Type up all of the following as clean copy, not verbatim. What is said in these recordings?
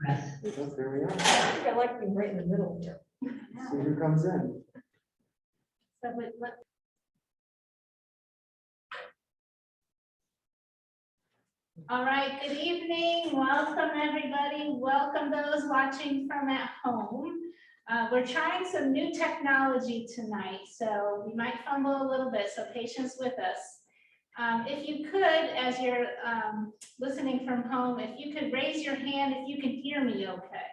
Well, there we are. I think I like being right in the middle here. See who comes in. So all right, good evening. Welcome, everybody. Welcome those watching from at home. We're trying some new technology tonight, so we might fumble a little bit, so patience with us. If you could, as you're listening from home, if you could raise your hand if you can hear me okay.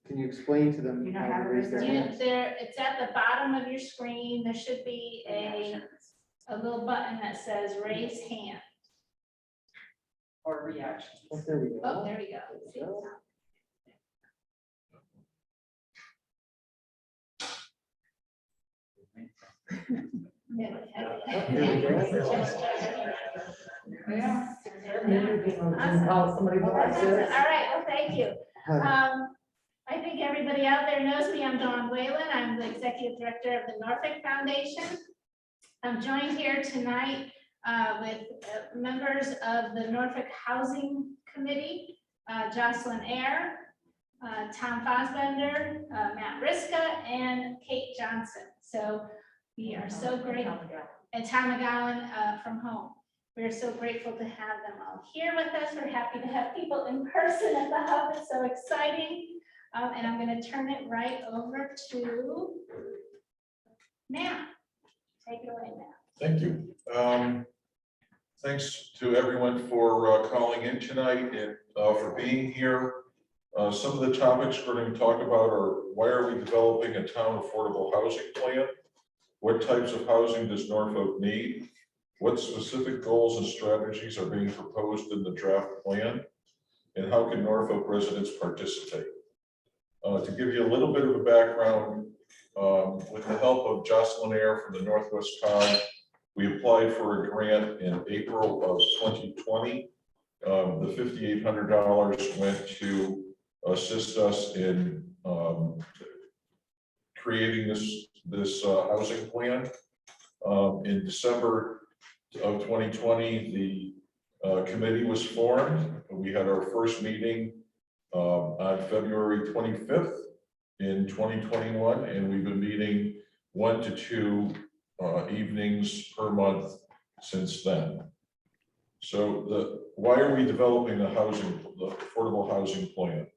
Can you explain to them You know how how to to raise raise their their hands? It's at the bottom of your screen. There should be a little button that says raise hand. Or reactions. Oh, there we go. Oh, there we go. There we go. Somebody All right, well, thank you. I think everybody out there knows me. I'm Dawn Whalen. I'm the Executive Director of the Norfolk Foundation. I'm joined here tonight with members of the Norfolk Housing Committee, Jocelyn Eyre, Tom Fahsbender, Matt Riiska, and Kate Johnson. So we are so grateful, and Tom McGowan from home. We're so grateful to have them all here with us. We're happy to have people in person at the hub. It's so exciting. And I'm going to turn it right over to Matt. Take it away, Matt. Thank you. Thanks to everyone for calling in tonight and for being here. Some of the topics we're going to talk about are: why are we developing a town affordable housing plan? What types of housing does Norfolk need? What specific goals and strategies are being proposed in the draft plan? And how can Norfolk residents participate? To give you a little bit of a background, with the help of Jocelyn Eyre from the Northwest COG, we applied for a grant in April of 2020. The $5,800 went to assist us in creating this housing plan. In December of 2020, the committee was formed. We had our first meeting on February 25th in 2021, and we've been meeting 1 to 2 evenings per month since then. So why are we developing the affordable housing plan?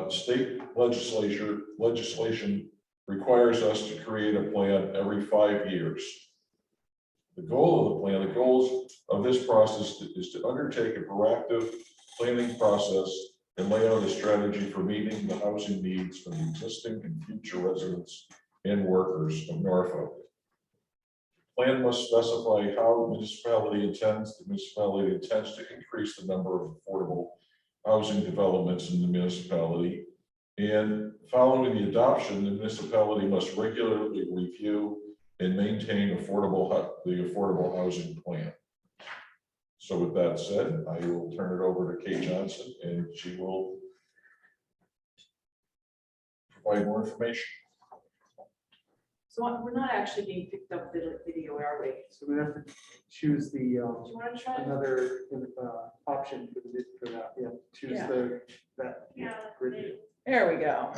State legislation requires us to create a plan every 5 years. The goals of this process is to undertake a proactive planning process and lay out a strategy for meeting the housing needs of the existing and future residents and workers of Norfolk. The plan must specify how the municipality intends to increase the number of affordable housing developments in the municipality. And following the adoption, the municipality must regularly review and maintain the affordable housing plan. So with that said, I will turn it over to Kate Johnson, and she will provide more information. So we're not actually being picked up video, are we? So we have to choose the Do you want to try? another option for that. Yeah, choose that grid. There we go.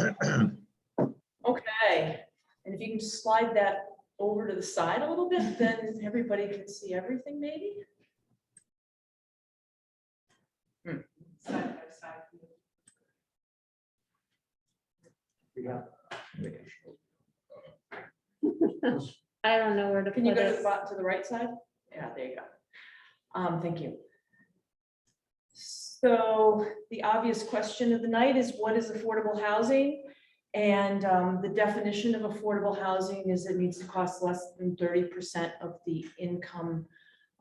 Okay, and if you can just slide that over to the side a little bit, then everybody can see everything maybe. Side by side. Yeah. I don't know where to Can you put go to it. the bottom to the right side? Yeah, there you go. Thank you. So the obvious question of the night is, what is affordable housing? And the definition of affordable housing is it needs to cost less than 30% of the income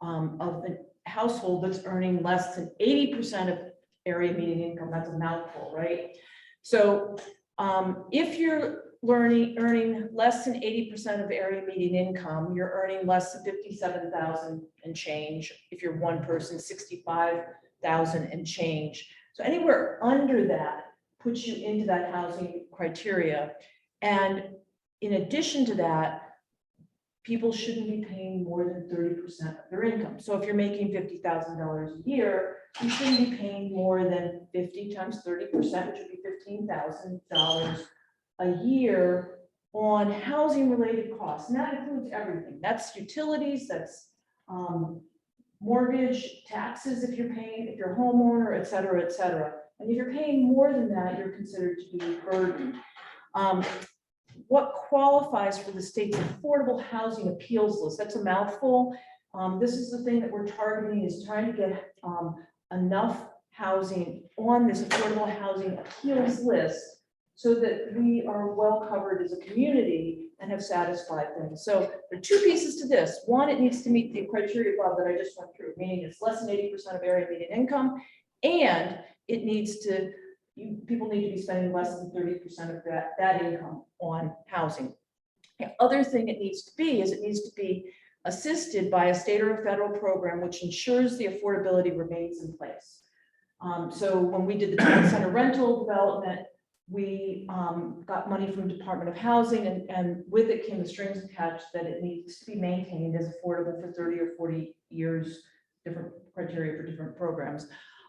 of the household that's earning less than 80% of area median income. That's a mouthful, right? So if you're earning less than 80% of area median income, you're earning less than 57,000 and change. If you're one person, 65,000 and change. So anywhere under that puts you into that housing criteria. And in addition to that, people shouldn't be paying more than 30% of their income. So if you're making $50,000 a year, you shouldn't be paying more than 50 times 30%, which would be $15,000 a year on housing related costs. And that includes everything. That's utilities, that's mortgage, taxes if you're paying, if you're a homeowner, et cetera, et cetera. And if you're paying more than that, you're considered to be burdened. What qualifies for the state's affordable housing appeals list? That's a mouthful. This is the thing that we're targeting, is trying to get enough housing on this affordable housing appeals list so that we are well covered as a community and have satisfied things. So there are two pieces to this. One, it needs to meet the criteria above that I just went through, meaning it's less than 80% of area median income, and it needs to, people need to be spending less than 30% of that income on housing. The other thing it needs to be is it needs to be assisted by a state or a federal program which ensures the affordability remains in place. So when we did the town center rental development, we got money from Department of Housing, and with it came the strings attached that it needs to be maintained as affordable for 30 or 40 years, different criteria for different programs.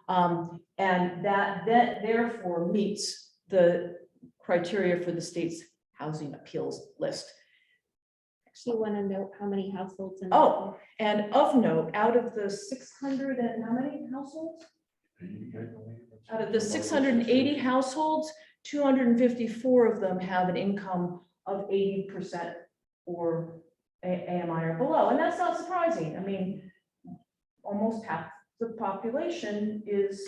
And that therefore meets the criteria for the state's housing appeals list. You want to know how many households? In Oh, and of note, out of the 600 and how many households? Out of the 680 households, 254 of them have an income of 80% or AMI or below. And that's not surprising. I mean, almost half the population is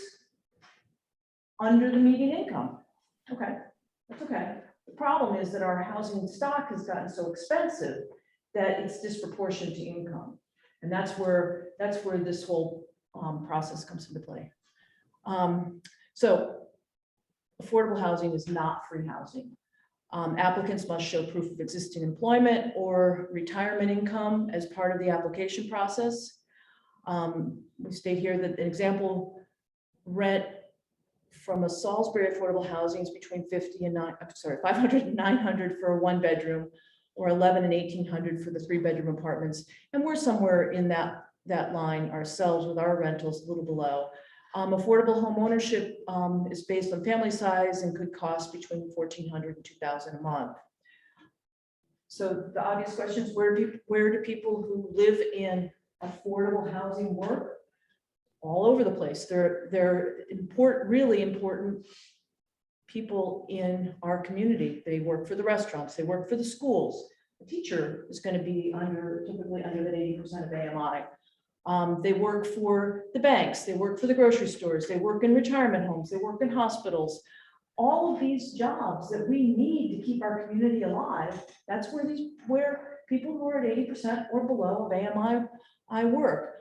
under the median income. Okay, that's okay. The problem is that our housing stock has gotten so expensive that it's disproportionate to income. And that's where this whole process comes into play. So affordable housing is not free housing. Applicants must show proof of existing employment or retirement income as part of the application process. We state here that an example rent from a Salisbury affordable housing is between 500 and 900 for a 1-bedroom, or 11 and 1800 for the 3-bedroom apartments. And we're somewhere in that line ourselves with our rentals, a little below. Affordable home ownership is based on family size and could cost between $1,400 and $2,000 a month. So the obvious question is, where do people who live in affordable housing work? All over the place. They're important, really important people in our community. They work for the restaurants, they work for the schools. The teacher is going to be typically under that 80% of AMI. They work for the banks, they work for the grocery stores, they work in retirement homes, they work in hospitals. All of these jobs that we need to keep our community alive, that's where people who are at 80% or below of AMI work.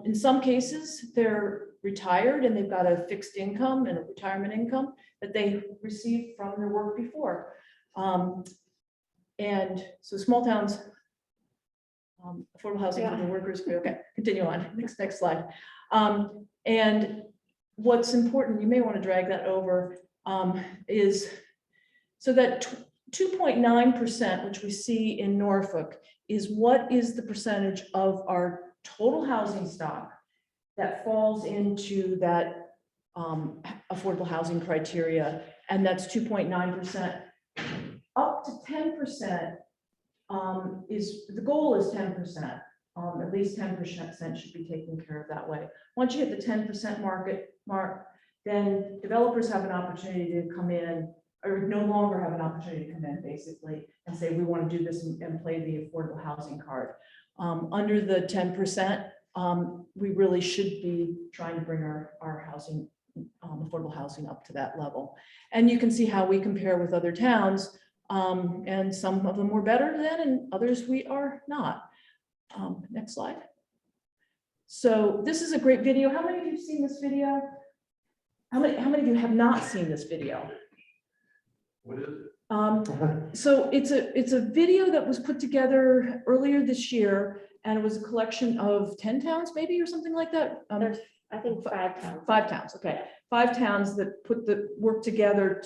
In some cases, they're retired and they've got a fixed income and a retirement income that they received from their work before. And so small towns, affordable housing for the workers. Okay, continue on. Next slide. And what's important, you may want to drag that over, is so that 2.9%, which we see in Norfolk, is what is the percentage of our total housing stock that falls into that affordable housing criteria, and that's 2.9%. Up to 10% is the goal is 10%. At least 10% should be taken care of that way. Once you hit the 10% mark, then developers have an opportunity to come in, or no longer have an opportunity to come in, basically, and say, we want to do this and play the affordable housing card. Under the 10%, we really should be trying to bring our housing, affordable housing up to that level. And you can see how we compare with other towns, and some of them we're better than, and others we are not. Next slide. So this is a great video. How many of you have seen this video? How many of you have not seen this video? What is it? So it's a video that was put together earlier this year, and it was a collection of 10 towns, maybe, or something like that. There's, I think, 5 towns. 5 towns, okay. 5 towns that work together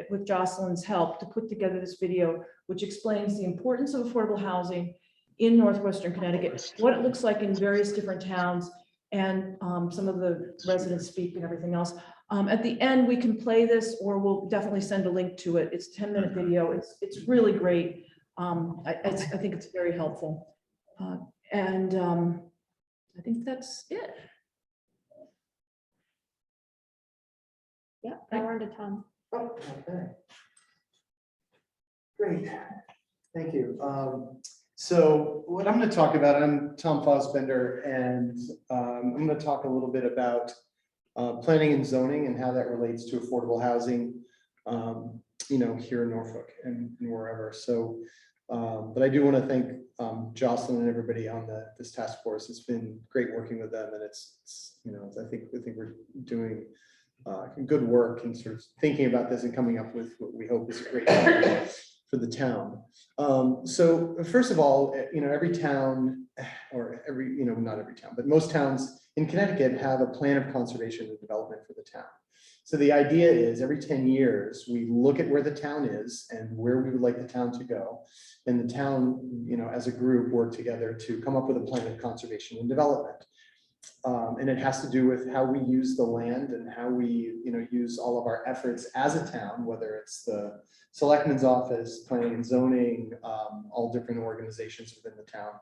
with Jocelyn's help to put together this video, which explains the importance of affordable housing in northwestern Connecticut, what it looks like in various different towns, and some of the residents speak and everything else. At the end, we can play this, or we'll definitely send a link to it. It's a 10-minute video. It's really great. I think it's very helpful. And I think that's it. Yeah, now we're on to Tom. Oh, okay. Great, thank you. So what I'm going to talk about, I'm Tom Fahsbender, and I'm going to talk a little bit about planning and zoning and how that relates to affordable housing, here in Norfolk and wherever. So, but I do want to thank Jocelyn and everybody on this task force. It's been great working with them, and it's I think we're doing good work and sort of thinking about this and coming up with what we hope is a great for the town. So first of all, every town, or not every town, but most towns in Connecticut have a plan of conservation and development for the town. So the idea is every 10 years, we look at where the town is and where we would like the town to go. And the town, as a group, work together to come up with a plan of conservation and development. And it has to do with how we use the land and how we, use all of our efforts as a town, whether it's the Selectmen's office, planning and zoning, all different organizations within the town,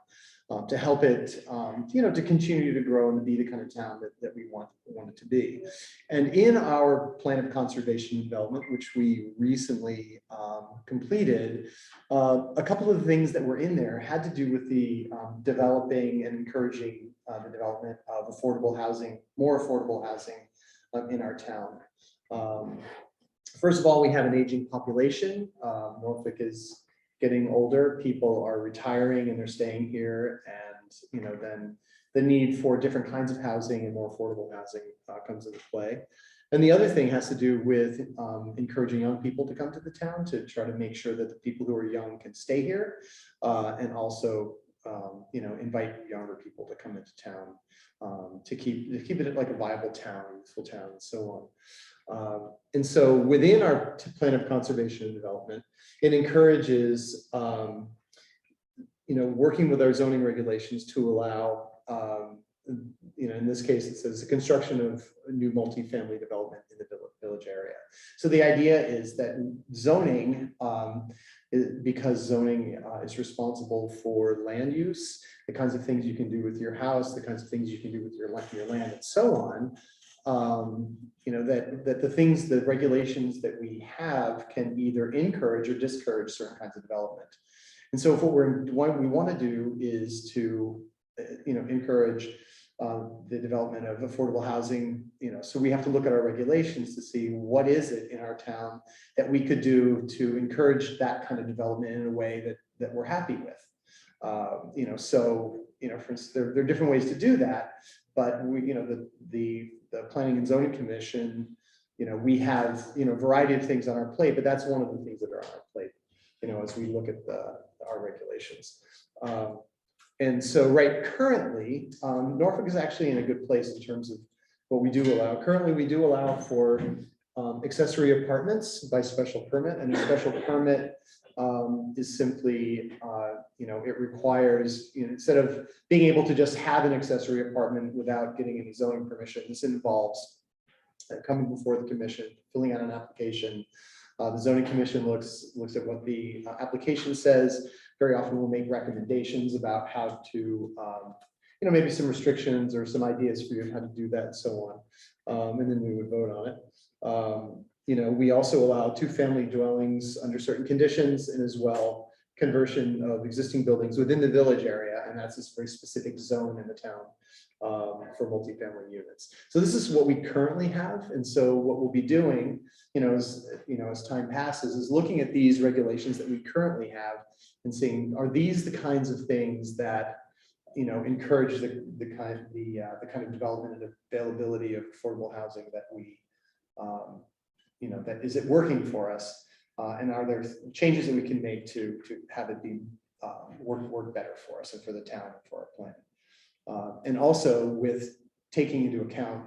to help it, to continue to grow and to be the kind of town that we want it to be. And in our plan of conservation and development, which we recently completed, a couple of the things that were in there had to do with the developing and encouraging the development of affordable housing, more affordable housing in our town. First of all, we have an aging population. Norfolk is getting older. People are retiring and they're staying here, and then the need for different kinds of housing and more affordable housing comes into play. And the other thing has to do with encouraging young people to come to the town, to try to make sure that the people who are young can stay here, and also invite younger people to come into town, to keep it like a viable town, useful town, and so on. And so within our plan of conservation and development, it encourages working with our zoning regulations to allow in this case, it says the construction of a new multifamily development in the village area. So the idea is that zoning, because zoning is responsible for land use, the kinds of things you can do with your house, the kinds of things you can do with your land, and so on. That the regulations that we have can either encourage or discourage certain kinds of development. And so what we want to do is to encourage the development of affordable housing. So we have to look at our regulations to see what is it in our town that we could do to encourage that kind of development in a way that we're happy with. For instance, there are different ways to do that, but the Planning and Zoning Commission, we have a variety of things on our plate, but that's one of the things that are on our plate, as we look at our regulations. And so currently, Norfolk is actually in a good place in terms of what we do allow. Currently, we do allow for accessory apartments by special permit, and a special permit is simply, it requires, instead of being able to just have an accessory apartment without getting any zoning permission, this involves coming before the commission, filling out an application. The zoning commission looks at what the application says. Very often we'll make recommendations about how to, maybe some restrictions or some ideas for you how to do that and so on. And then we would vote on it. We also allow 2-family dwellings under certain conditions, and as well conversion of existing buildings within the village area. And that's this very specific zone in the town for multifamily units. So this is what we currently have. And so what we'll be doing, as time passes, is looking at these regulations that we currently have and seeing, are these the kinds of things that encourage the kind of development and availability of affordable housing that we that is it working for us, and are there changes that we can make to have it be work better for us and for the town and for our plan, and also with taking into account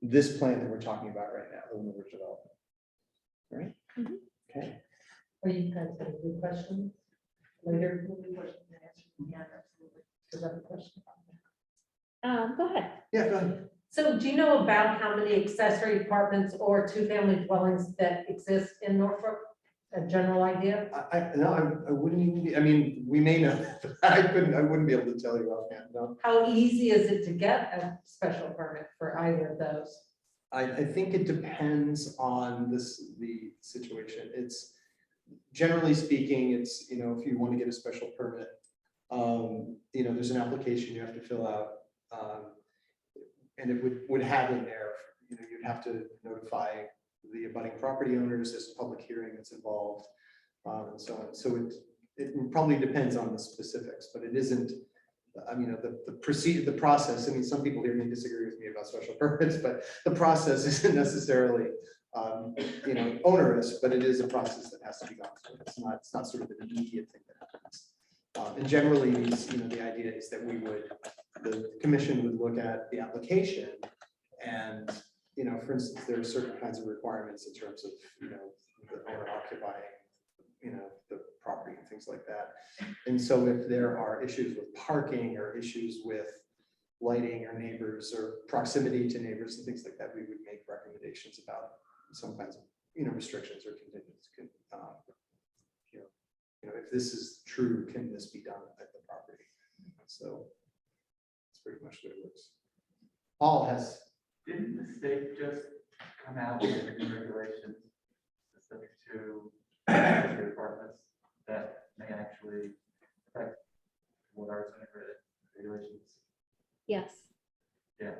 this plan that we're talking about right now, the one that we're developing. All right. Mm-hmm. Okay. Are you guys have good questions later? Yeah, absolutely. Does that have a question? Go ahead. Yeah, go ahead. So do you know about how many accessory apartments or two-family dwellings that exist in Norfolk? A general idea? I wouldn't even be, I mean, we may know, I wouldn't be able to tell you offhand, no. How easy is it to get a special permit for either of those? I think it depends on the situation. It's generally speaking, it's, you know, if you want to get a special permit, you know, there's an application you have to fill out. And it would have in there, you know, you'd have to notify the abutting property owners, there's a public hearing that's involved, and so on. So it probably depends on the specifics, but it isn't, I mean, the process, I mean, some people here may disagree with me about special permits, but the process isn't necessarily, you know, onerous, but it is a process that has to be gone through. It's not sort of an immediate thing that happens. And generally, you know, the idea is that the commission would look at the application and, you know, for instance, there are certain kinds of requirements in terms of, you know, the owner occupying, you know, the property and things like that. And so if there are issues with parking or issues with lighting or neighbors or proximity to neighbors and things like that, we would make recommendations about some kinds of, you know, restrictions or conditions. You know, if this is true, can this be done at the property? So that's pretty much what it looks. Paul has. Didn't the state just come out with new regulations specific to accessory apartments that may actually affect what are regulations? Yes. Yeah.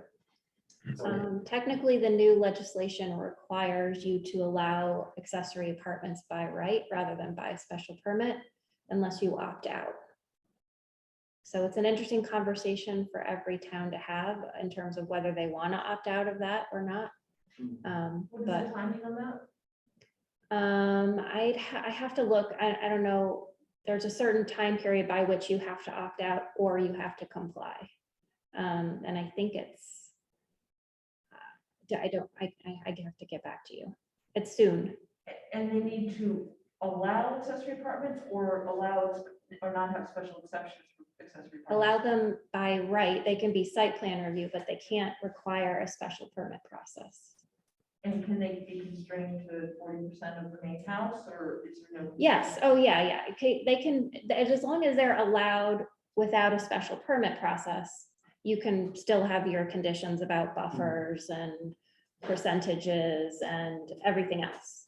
Technically, the new legislation requires you to allow accessory apartments by right rather than by special permit unless you opt out. So it's an interesting conversation for every town to have in terms of whether they want to opt out of that or not. What is But the timing on that? I have to look, I don't know, there's a certain time period by which you have to opt out or you have to comply. And I think it's, I have to get back to you. It's soon. And they need to allow accessory apartments or or not have special exceptions for accessory apartments? Allow them by right. They can be site plan review, but they can't require a special permit process. And can they be constrained to 40% of the main house, or is there no? Yes. Oh, yeah. Okay. They can, as long as they're allowed without a special permit process, you can still have your conditions about buffers and percentages and everything else.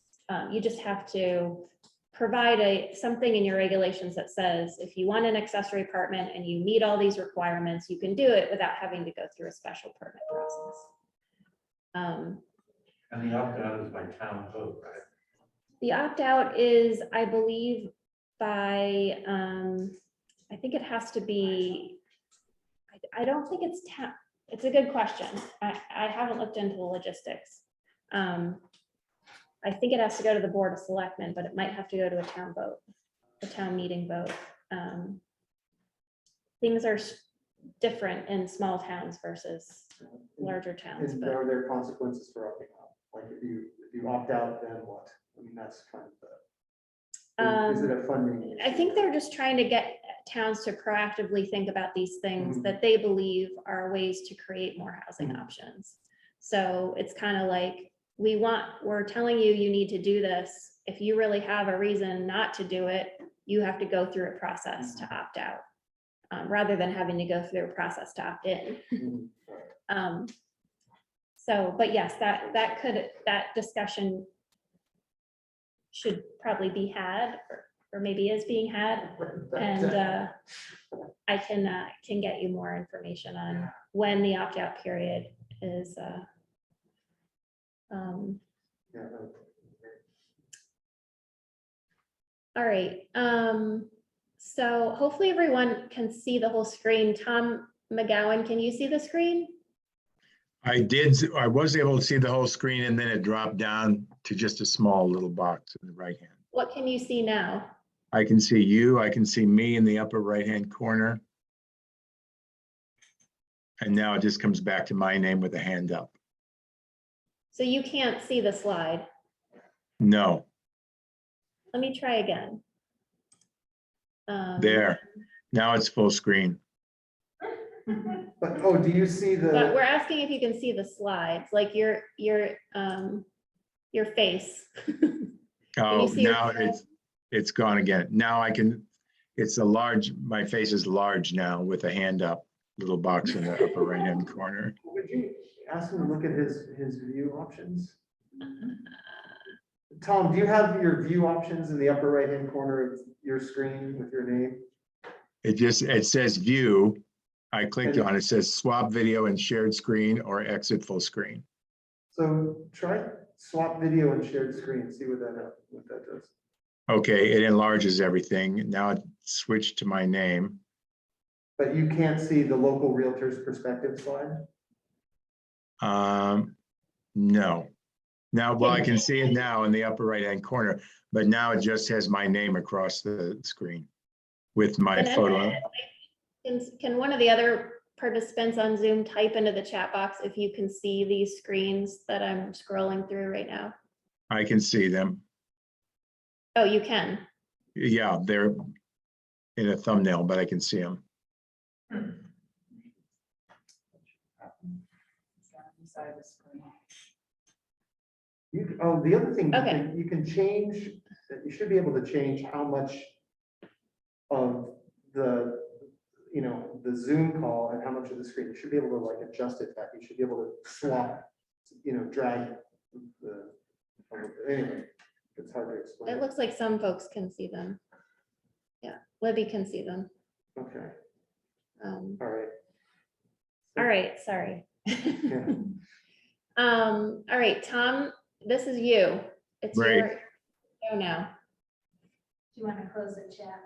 You just have to provide something in your regulations that says, if you want an accessory apartment and you meet all these requirements, you can do it without having to go through a special permit process. And the opt-out is by town vote, right? The opt-out is, I believe, by, I think it has to be, I don't think it's town. It's a good question. I haven't looked into the logistics. I think it has to go to the Board of Selectmen, but it might have to go to a town vote, a town meeting vote. Things are different in small towns versus larger towns. And But are there consequences for opting out? Like if you opt out, then what? I mean, that's kind of the, is it a funding? I think they're just trying to get towns to proactively think about these things Mhm. that they believe are ways to create more housing Mhm. options. So it's kind of like, we're telling you, you need to do this. If you really have a reason not to do it, you have to go through a process to opt out, rather than having to go through a process to opt in. Mhm. So, but yes, that discussion should probably be had, or maybe is being had. And I can get you more information on when the opt-out period is. Yeah, All right. So hopefully everyone can see the whole screen. Tom McGowan, can you see the screen? I was able to see the whole screen and then it dropped down to just a small little box in the right hand. What can you see now? I can see you, I can see me in the upper right-hand corner. And now it just comes back to my name with a hand up. So you can't see the slide. No, Let me try again. there. Now it's full screen. But, oh, do you see But we're the, asking if you can see the slides, like your face. Oh, see your now it's gone again. Now I can, it's a large, my face is large now with a hand up, little box in the upper right-hand corner. would you ask him to look at his view options? Tom, do you have your view options in the upper right-hand corner of your screen with your name? It says view. I clicked on it, says swap video and shared screen or exit full screen. So try swap video and shared screen, see what that does. Okay, it enlarges everything. Now it switched to my name. But you can't see the local realtor's perspective slide? No. Now, well, I can see it now in the upper right-hand corner, but now it just has my name across the screen with my Can photo. Can one of the other participants on Zoom type into the chat box if you can see these screens that I'm scrolling through right now? I can see them. Oh, you can. Yeah, they're in a thumbnail, but I can see them. Oh, the other thing, Okay. you can change, you should be able to change how much of the, the Zoom call and how much of the screen, you should be able to like adjust it that, you should be able to swap, drag the, anyway, it's hard to explain. It looks like some folks can see them. Yeah, Libby can see them. Okay, All all right. right, sorry. Yeah. All right, Tom, this is you. It's Great. your show now. Do you want to close the chat?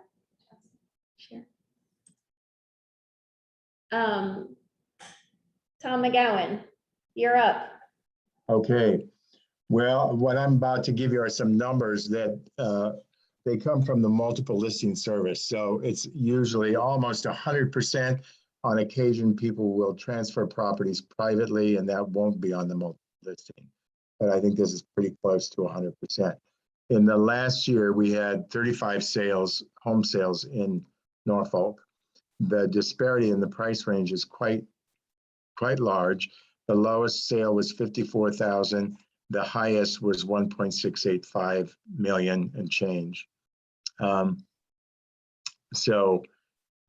Sure. Tom McGowan, you're up. Okay. Well, what I'm about to give you are some numbers that they come from the multiple listing service. So it's usually almost 100%. On occasion, people will transfer properties privately and that won't be on the multiple listing. But I think this is pretty close to 100%. In the last year, we had 35 sales, home sales in Norfolk. The disparity in the price range is quite large. The lowest sale was 54,000. The highest was 1.685 million and change. So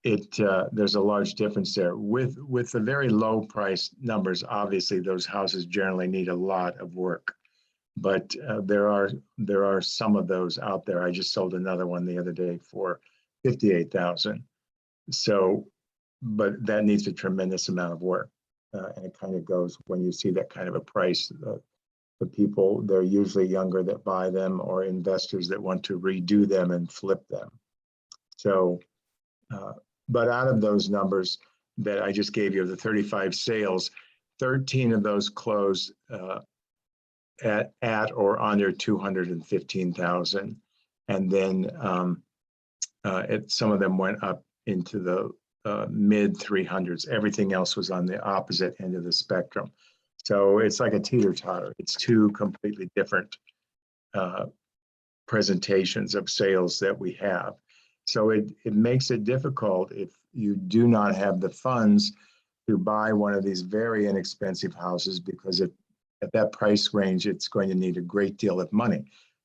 there's a large difference there. With the very low price numbers, obviously those houses generally need a lot of work. But there are some of those out there. I just sold another one the other day for 58,000. So, but that needs a tremendous amount of work. And it kind of goes when you see that kind of a price. The people, they're usually younger that buy them or investors that want to redo them and flip them. So, but out of those numbers that I just gave you, the 35 sales, 13 of those closed at or under 215,000. And then some of them went up into the mid 300s. Everything else was on the opposite end of the spectrum. So it's like a teeter-totter. It's two completely different presentations of sales that we have. So it makes it difficult if you do not have the funds to buy one of these very inexpensive houses, because at that price range, it's going to need a great deal of money.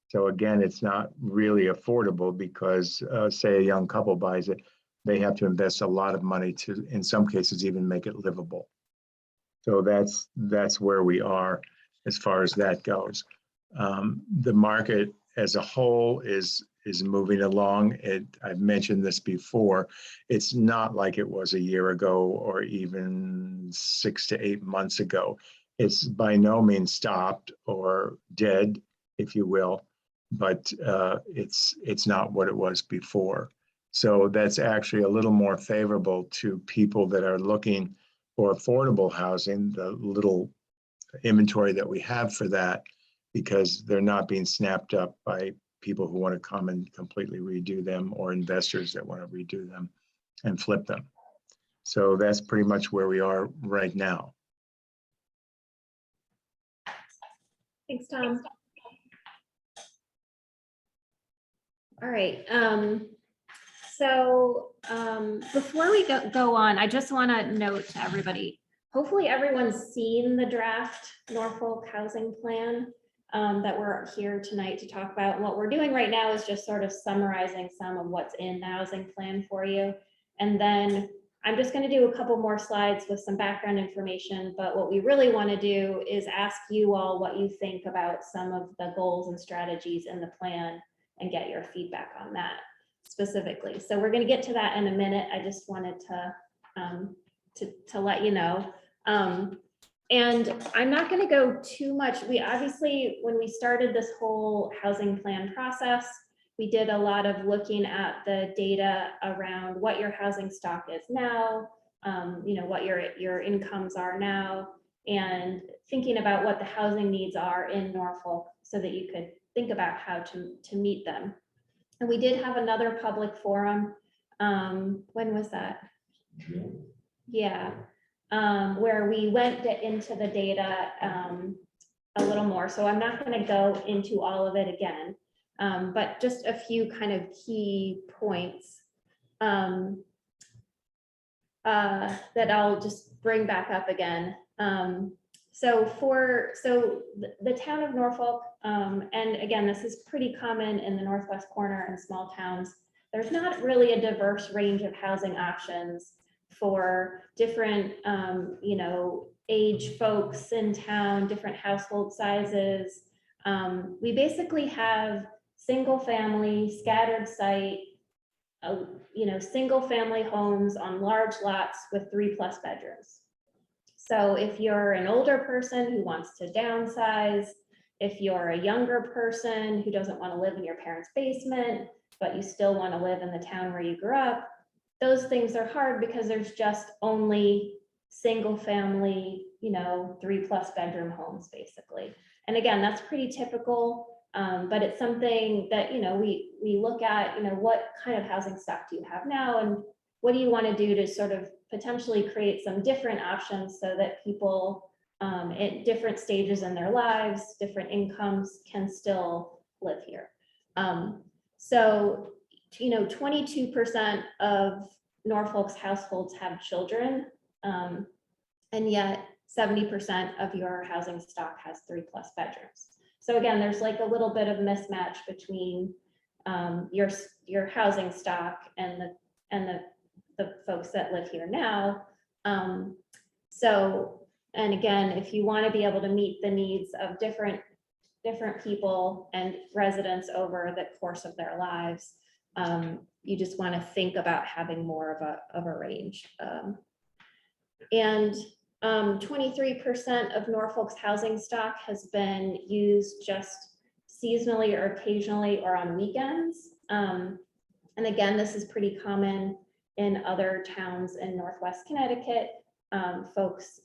So again, it's not really affordable because say a young couple buys it, they have to invest a lot of money to, in some cases, even make it livable. So that's where we are as far as that goes. The market as a whole is moving along. I've mentioned this before. It's not like it was a year ago or even 6 to 8 months ago. It's by no means stopped or dead, if you will, but it's not what it was before. So that's actually a little more favorable to people that are looking for affordable housing, the little inventory that we have for that, because they're not being snapped up by people who want to come and completely redo them or investors that want to redo them and flip them. So that's pretty much where we are right now. Thanks, Tom. All right. So before we go on, I just want to note to everybody, hopefully everyone's seen the draft Norfolk housing plan that we're here tonight to talk about. And what we're doing right now is just sort of summarizing some of what's in the housing plan for you. And then I'm just going to do a couple more slides with some background information, but what we really want to do is ask you all what you think about some of the goals and strategies in the plan and get your feedback on that specifically. So we're going to get to that in a minute. I just wanted to let you know. And I'm not going to go too much. We obviously, when we started this whole housing plan process, we did a lot of looking at the data around what your housing stock is now, what your incomes are now, and thinking about what the housing needs are in Norfolk so that you could think about how to meet them. And we did have another public forum. When was that? June. Yeah, where we went into the data a little more. So I'm not going to go into all of it again, but just a few kind of key points that I'll just bring back up again. So the town of Norfolk, and again, this is pretty common in the northwest corner and small towns, there's not really a diverse range of housing options for different, age folks in town, different household sizes. We basically have single family, scattered site, single family homes on large lots with 3+ bedrooms. So if you're an older person who wants to downsize, if you're a younger person who doesn't want to live in your parents' basement, but you still want to live in the town where you grew up, those things are hard because there's just only single family, 3+ bedroom homes basically. And again, that's pretty typical, but it's something that, we look at, what kind of housing stock do you have now? And what do you want to do to sort of potentially create some different options so that people at different stages in their lives, different incomes can still live here. So 22% of Norfolk's households have children, and yet 70% of your housing stock has 3+ bedrooms. So again, there's like a little bit of mismatch between your housing stock and the folks that live here now. And again, if you want to be able to meet the needs of different people and residents over the course of their lives, you just want to think about having more of a range. And 23% of Norfolk's housing stock has been used just seasonally or occasionally or on weekends. And again, this is pretty common in other towns in Northwest Connecticut.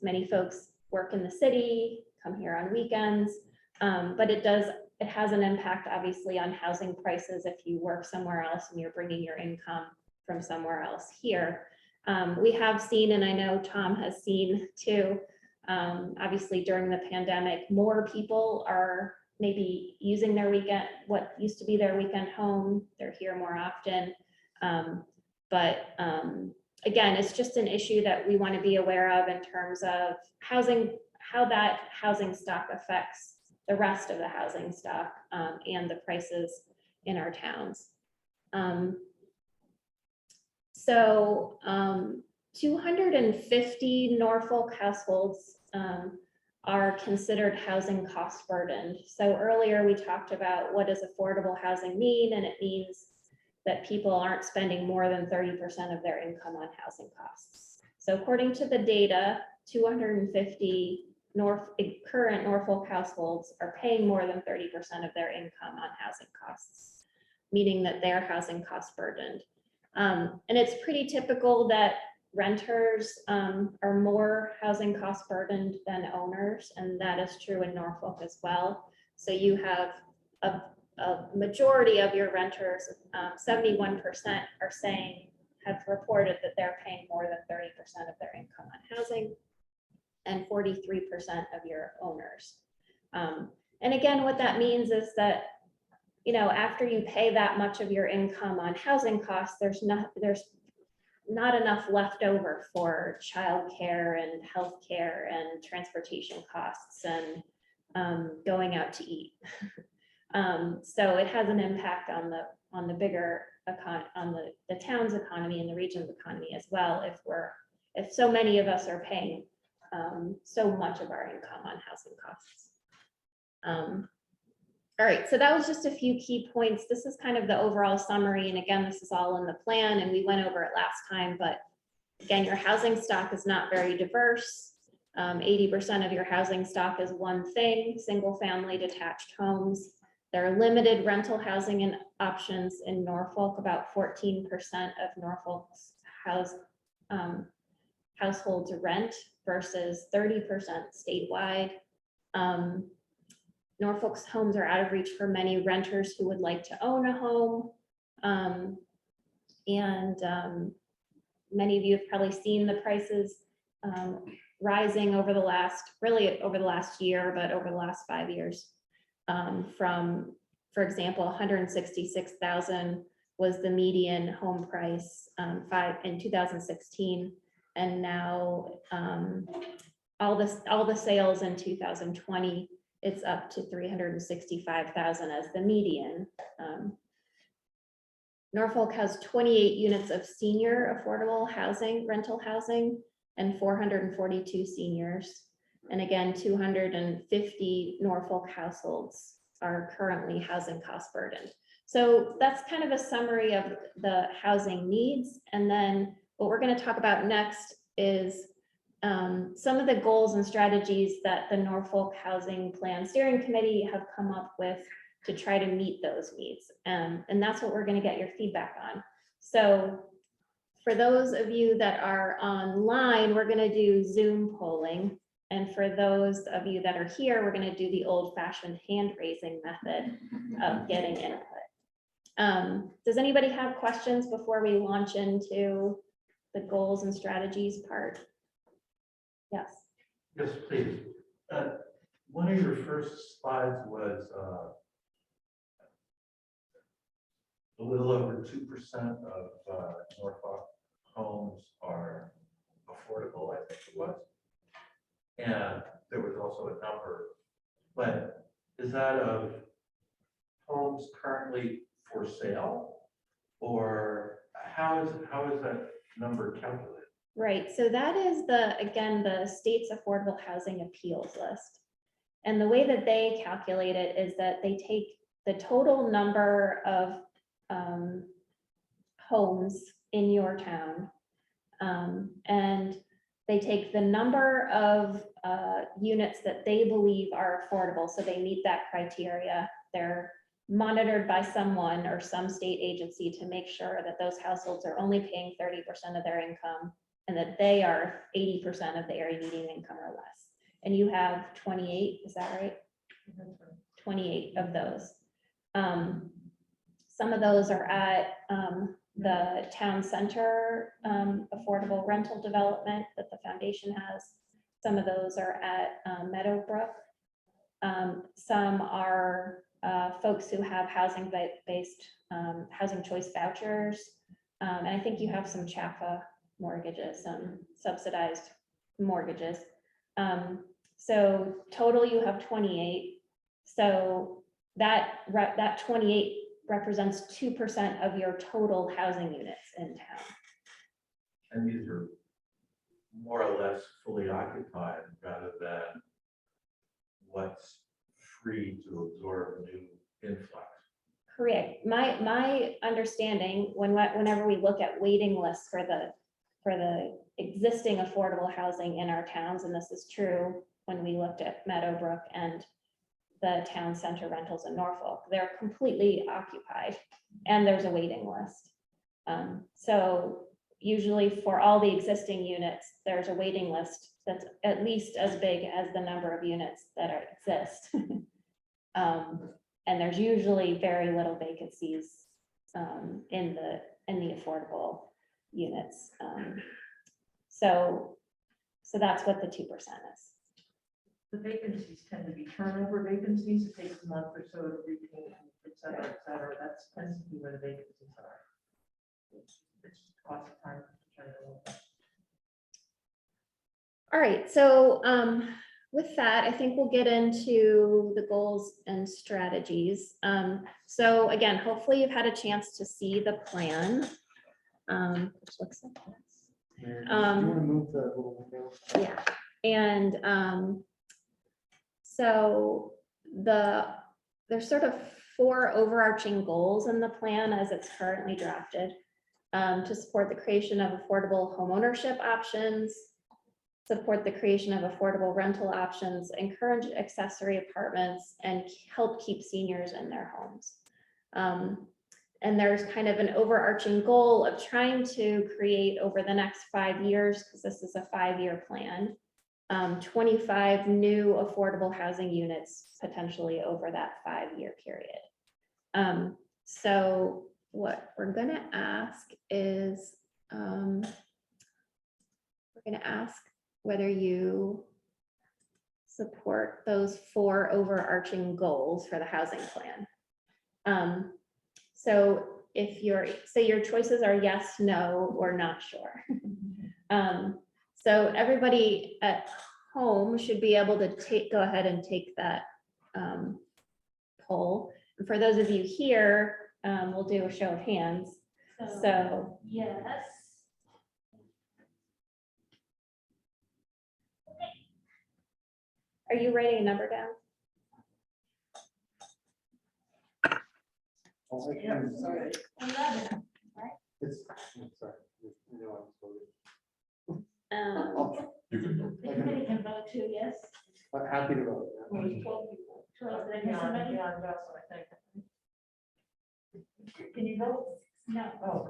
Many folks work in the city, come here on weekends, but it has an impact obviously on housing prices if you work somewhere else and you're bringing your income from somewhere else here. We have seen, and I know Tom has seen too, obviously during the pandemic, more people are maybe using what used to be their weekend home. They're here more often. Again, it's just an issue that we want to be aware of in terms of housing, how that housing stock affects the rest of the housing stock and the prices in our towns. 250 Norfolk households are considered housing cost burdened. So earlier we talked about what does affordable housing mean, and it means that people aren't spending more than 30% of their income on housing costs. So according to the data, 250 current Norfolk households are paying more than 30% of their income on housing costs, meaning that they're housing cost burdened. And it's pretty typical that renters are more housing cost burdened than owners, and that is true in Norfolk as well. So you have a majority of your renters, 71% have reported that they're paying more than 30% of their income on housing, and 43% of your owners. And again, what that means is that after you pay that much of your income on housing costs, there's not enough left over for childcare and healthcare and transportation costs and going out to eat. So it has an impact on the bigger on the town's economy and the region's economy as well, if so many of us are paying so much of our income on housing costs. All right, so that was just a few key points. This is kind of the overall summary. And again, this is all in the plan and we went over it last time, but again, your housing stock is not very diverse. 80% of your housing stock is one thing, single family detached homes. There are limited rental housing and options in Norfolk. About 14% of Norfolk's households rent versus 30% statewide. Norfolk's homes are out of reach for many renters who would like to own a home. Many of you have probably seen the prices rising over the last year, but over the last 5 years. From, for example, 166,000 was the median home price in 2016. And now all the sales in 2020, it's up to 365,000 as the median. Norfolk has 28 units of senior affordable housing, rental housing, and 442 seniors. And again, 250 Norfolk households are currently housing cost burdened. So that's kind of a summary of the housing needs. And then what we're going to talk about next is some of the goals and strategies that the Norfolk Housing Plan Steering Committee have come up with to try to meet those needs. And that's what we're going to get your feedback on. So for those of you that are online, we're going to do Zoom polling. And for those of you that are here, we're going to do the old-fashioned hand-raising method of getting input. Does anybody have questions before we launch into the goals and strategies part? Yes. Yes, please. One of your first slides was a little over 2% of Norfolk homes are affordable, I think it was. And there was also a number, but is that of homes currently for sale? Or how is that number calculated? Right, so that is again, the state's affordable housing appeals list. And the way that they calculate it is that they take the total number of homes in your town, and they take the number of units that they believe are affordable, so they meet that criteria. They're monitored by someone or some state agency to make sure that those households are only paying 30% of their income and that they are 80% of the area median income or less. And you have 28, is that right? 28 of those. Some of those are at the town center affordable rental development that the foundation has. Some of those are at Meadowbrook. Some are folks who have housing-based housing choice vouchers. And I think you have some CHAFA mortgages, some subsidized mortgages. So total you have 28. So that 28 represents 2% of your total housing units in town. And these are more or less fully occupied rather than what's free to absorb new influx. Correct. My understanding, whenever we look at waiting lists for the existing affordable housing in our towns, and this is true when we looked at Meadowbrook and the town center rentals in Norfolk, they're completely occupied and there's a waiting list. So usually for all the existing units, there's a waiting list that's at least as big as the number of units that exist. And there's usually very little vacancies in the affordable units. So that's what the 2% is. The vacancies tend to be turnover vacancies. It takes a month or so to retain, et cetera, et cetera. That's tends to be where the vacancies are. It's cost of time to try to go. All right, so with that, I think we'll get into the goals and strategies. So again, hopefully you've had a chance to see the plan. Which looks like this. Mary, do you want to move the little window? Yeah, and so there's sort of 4 overarching goals in the plan as it's currently drafted. To support the creation of affordable homeownership options, support the creation of affordable rental options, encourage accessory apartments, and help keep seniors in their homes. And there's kind of an overarching goal of trying to create over the next 5 years, because this is a 5-year plan, 25 new affordable housing units potentially over that 5-year period. So what we're gonna ask is, whether you support those 4 overarching goals for the housing plan. So if your choices are yes, no, or not sure. So everybody at home should be able to go ahead and take that poll. And for those of you here, we'll do a show of hands. So yes. are you writing a number down? Oh, I Yeah, can- sorry. 11. It's- I'm sorry. No, I'm You can do The committee can vote too, yes? I'm happy to vote. Well, there's 12 people. 12, did I miss somebody? Beyond us, I think. Can you vote? No. Oh.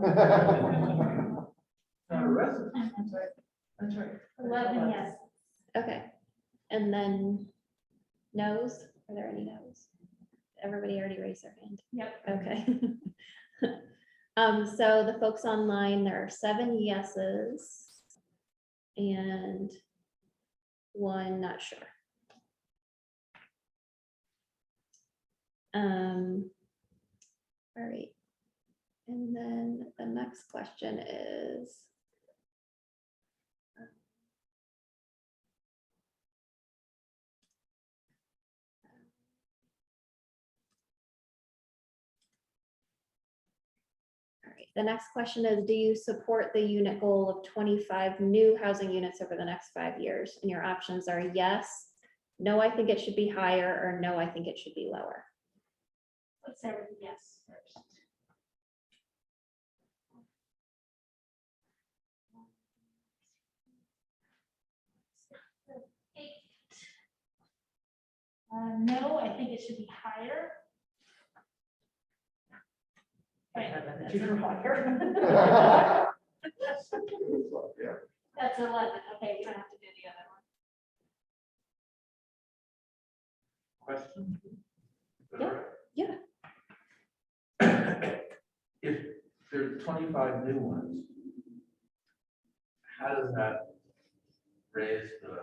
Not a resident. That's right. That's right. 11, yes. Okay, and then no's, are there any no's? Everybody already raised their hand. Yep. Okay. So the folks online, there are 7 yeses and 1 not sure. All right. And then the next question is, all right, the next question is, do you support the unit goal of 25 new housing units over the next 5 years? And your options are yes, no, I think it should be higher, or no, I think it should be lower. Let's start with yes first. No, I think it should be higher. Right, That's even higher. that's 11. Okay, we don't have to do the other one. Question? Yeah. If there's 25 new ones, how does that raise the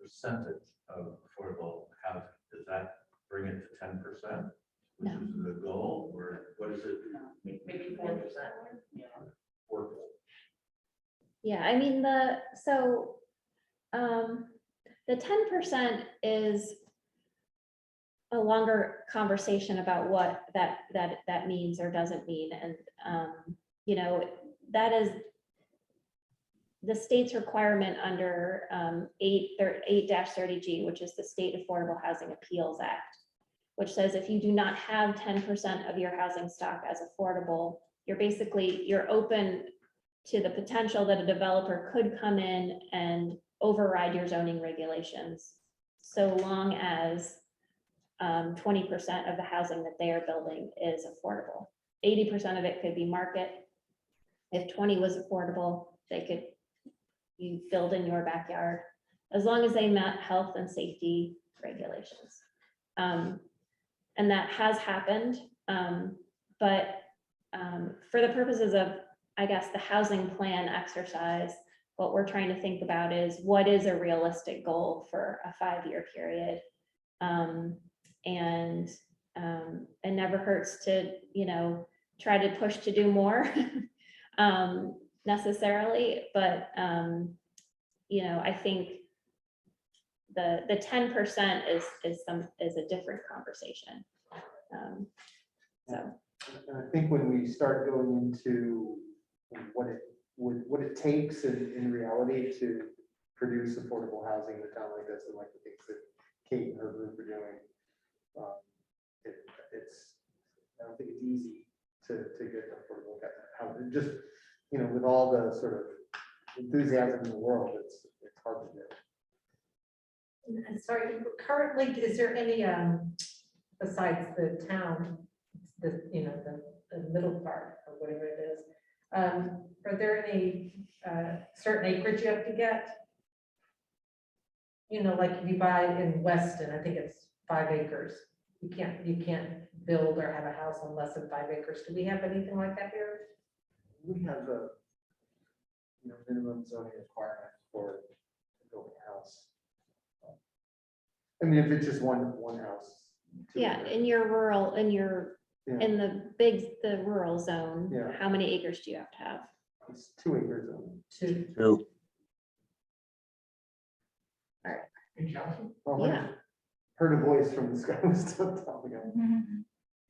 percentage of affordable housing? Does that bring it to 10%? Which No. is the goal, or what is it? Maybe 4%. Work? Yeah, I mean, the 10% is a longer conversation about what that means or doesn't mean. And, you know, that is the state's requirement under 8-30G, which is the State Affordable Housing Appeals Act, which says if you do not have 10% of your housing stock as affordable, you're open to the potential that a developer could come in and override your zoning regulations, so long as 20% of the housing that they are building is affordable. 80% of it could be market. If 20 was affordable, you build in your backyard, as long as they met health and safety regulations. And that has happened, but for the purposes of, I guess, the housing plan exercise, what we're trying to think about is what is a realistic goal for a 5-year period? And it never hurts to, try to push to do more necessarily, but I think the 10% is a different conversation. So. And I think when we start going into what it takes in reality to produce affordable housing in a town like this, and like the things that Kate and her group are doing, I don't think it's easy to get affordable housing. Just, with all the sort of enthusiasm in the world, it's hard to do. And sorry, currently, is there any, besides the town, the middle part or whatever it is, are there any certain acreage you have to get? Like if you buy in Weston, I think it's 5 acres. You can't build or have a house on less than 5 acres. Do we have anything like that here? We have a minimum zoning requirement for building a house. I mean, if it's just one house. Yeah, in your rural, in Yeah, the rural zone, Yeah. how many acres do you have to have? it's 2 acres only. 2. Two. Oh, Yeah. Heard a voice from the sky.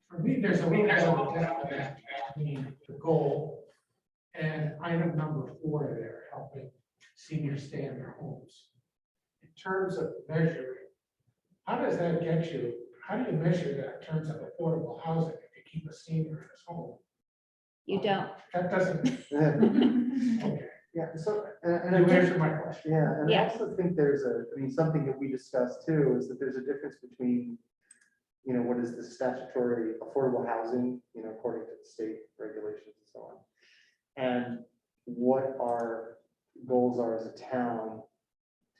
For me, there's a little bit of a disconnect between the goal and item number 4 there, helping seniors stay in their homes. In terms of measuring, how does that get you? How do you measure that in terms of affordable housing if you keep a senior in his home? You don't. That doesn't, Yeah, okay, so, and I you think, answered my question. yeah, and I Yeah. also think there's something that we discussed too, is that there's a difference between, what is the statutory affordable housing, according to the state regulations and so on, and what our goals are as a town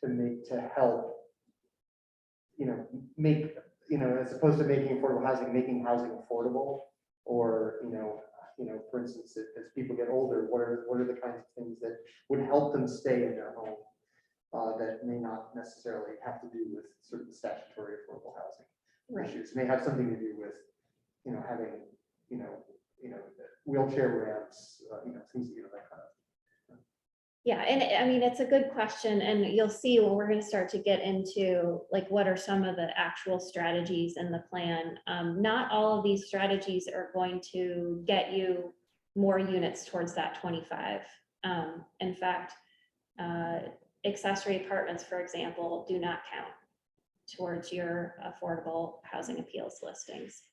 to help, make, as opposed to making affordable housing, making housing affordable, or, for instance, as people get older, what are the kinds of things that would help them stay in their home that may not necessarily have to do with certain statutory affordable housing Right. issues, may have something to do with, having, wheelchair ramps, things, that kind of. Yeah, and I mean, it's a good question, and you'll see when we're going to start to get into like what are some of the actual strategies in the plan. Not all of these strategies are going to get you more units towards that 25. In fact, accessory apartments, for example, do not count towards your affordable housing appeals listings.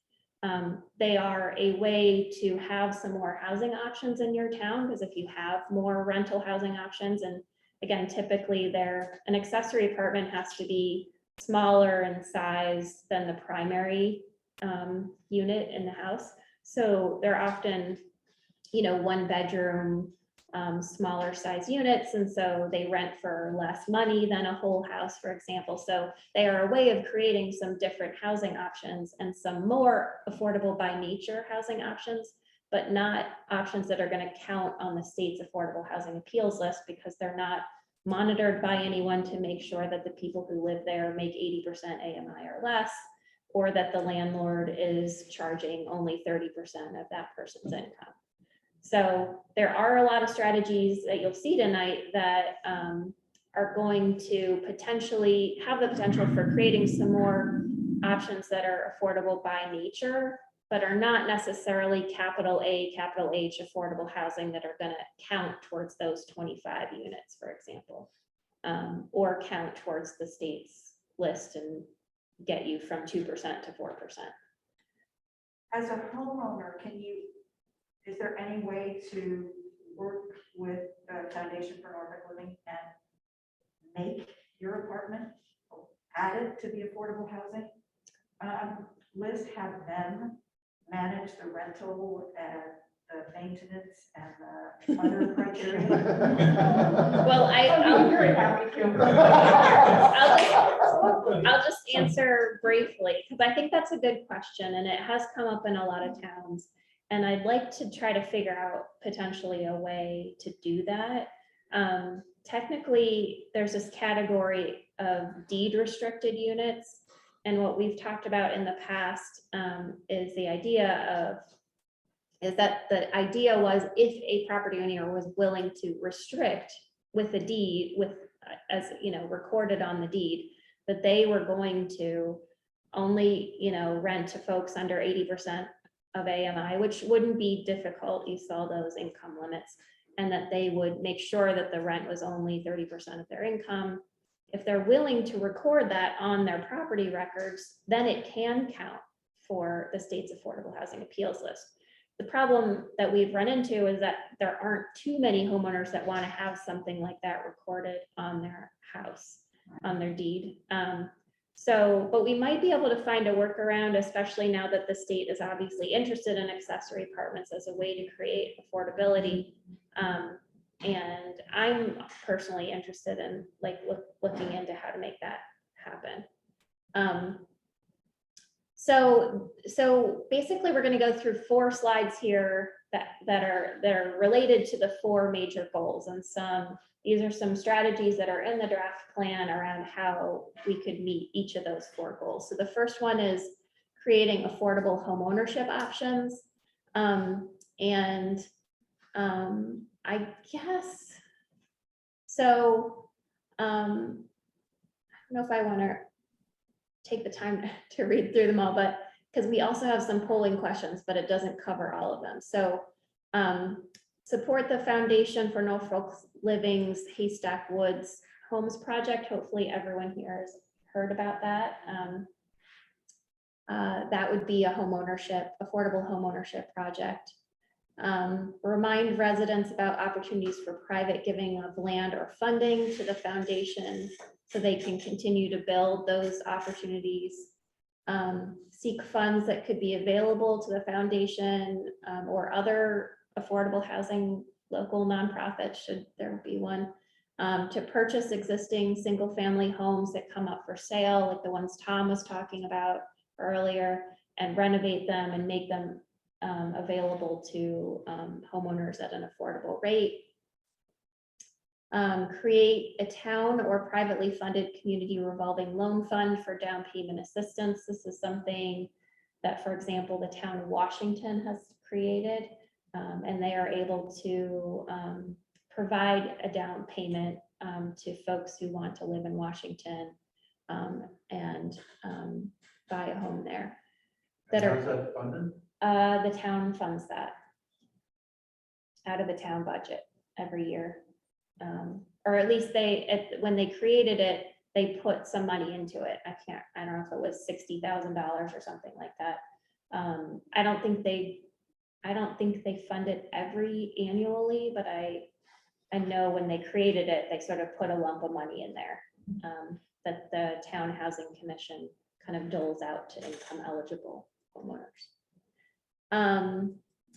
They are a way to have some more housing options in your town, because if you have more rental housing options, and again, typically an accessory apartment has to be smaller in size than the primary unit in the house. So they're often, 1 bedroom, smaller size units, and so they rent for less money than a whole house, for example. So they are a way of creating some different housing options and some more affordable by nature housing options, but not options that are going to count on the state's affordable housing appeals list, because they're not monitored by anyone to make sure that the people who live there make 80% AMI or less, or that the landlord is charging only 30% of that person's income. So there are a lot of strategies that you'll see tonight that are going to potentially have the potential for creating some more options that are affordable by nature, but are not necessarily capital A, capital H affordable housing that are going to count towards those 25 units, for example, or count towards the state's list and get you from 2% to 4%. As a homeowner, is there any way to work with the Foundation for Norfolk Living and make your apartment added to the affordable housing? Liz, have them manage the rental and the maintenance and the other criteria? Well, I'm very happy I'll just answer briefly, because I think that's a good question, and it has come up in a lot of towns. And I'd like to try to figure out potentially a way to do that. Technically, there's this category of deed restricted units. And what we've talked about in the past is the idea that the idea was if a property owner was willing to restrict with the deed, as recorded on the deed, that they were going to only, rent to folks under 80% of AMI, which wouldn't be difficult. You saw those income limits, and that they would make sure that the rent was only 30% of their income. If they're willing to record that on their property records, then it can count for the state's affordable housing appeals list. The problem that we've run into is that there aren't too many homeowners that want to have something like that recorded on their house, on their deed. But we might be able to find a workaround, especially now that the state is obviously interested in accessory apartments as a way to create affordability. And I'm personally interested in looking into how to make that happen. So basically, we're going to go through 4 slides here that are related to the 4 major goals, and these are some strategies that are in the draft plan around how we could meet each of those 4 goals. So the first one is creating affordable homeownership options, I guess so. I don't know if I want to take the time to read through them all, but because we also have some polling questions, but it doesn't cover all of them. So support the foundation for Norfolk Living's Haystack Woods Homes project. Hopefully everyone here has heard about that. That would be a affordable homeownership project. Remind residents about opportunities for private giving of land or funding to the foundation so they can continue to build those opportunities. Seek funds that could be available to the foundation or other affordable housing local nonprofits, should there be one, to purchase existing single-family homes that come up for sale, like the ones Tom was talking about earlier, and renovate them and make them available to homeowners at an affordable rate. Create a town or privately funded community revolving loan fund for down payment assistance. This is something that, for example, the town of Washington has created, and they are able to provide a down payment to folks who want to live in Washington and buy a home there. How's that funded? The town funds that out of the town budget every year. Or at least when they created it, they put some money into it. I don't know if it was $60,000 or something like that. I don't think they fund it annually, but I know when they created it, they sort of put a lump of money in there that the Town Housing Commission kind of doles out to income eligible homeowners.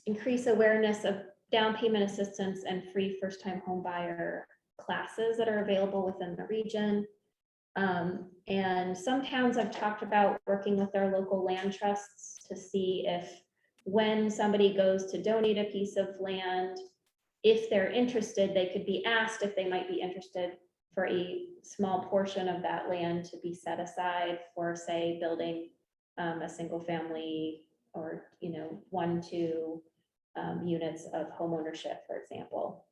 Increase awareness of down payment assistance and free first-time home buyer classes that are available within the region. And some towns have talked about working with their local land trusts to see if when somebody goes to donate a piece of land, if they're interested, they could be asked if they might be interested for a small portion of that land to be set aside for, say, building a single family or 1-2 units of home ownership, for example.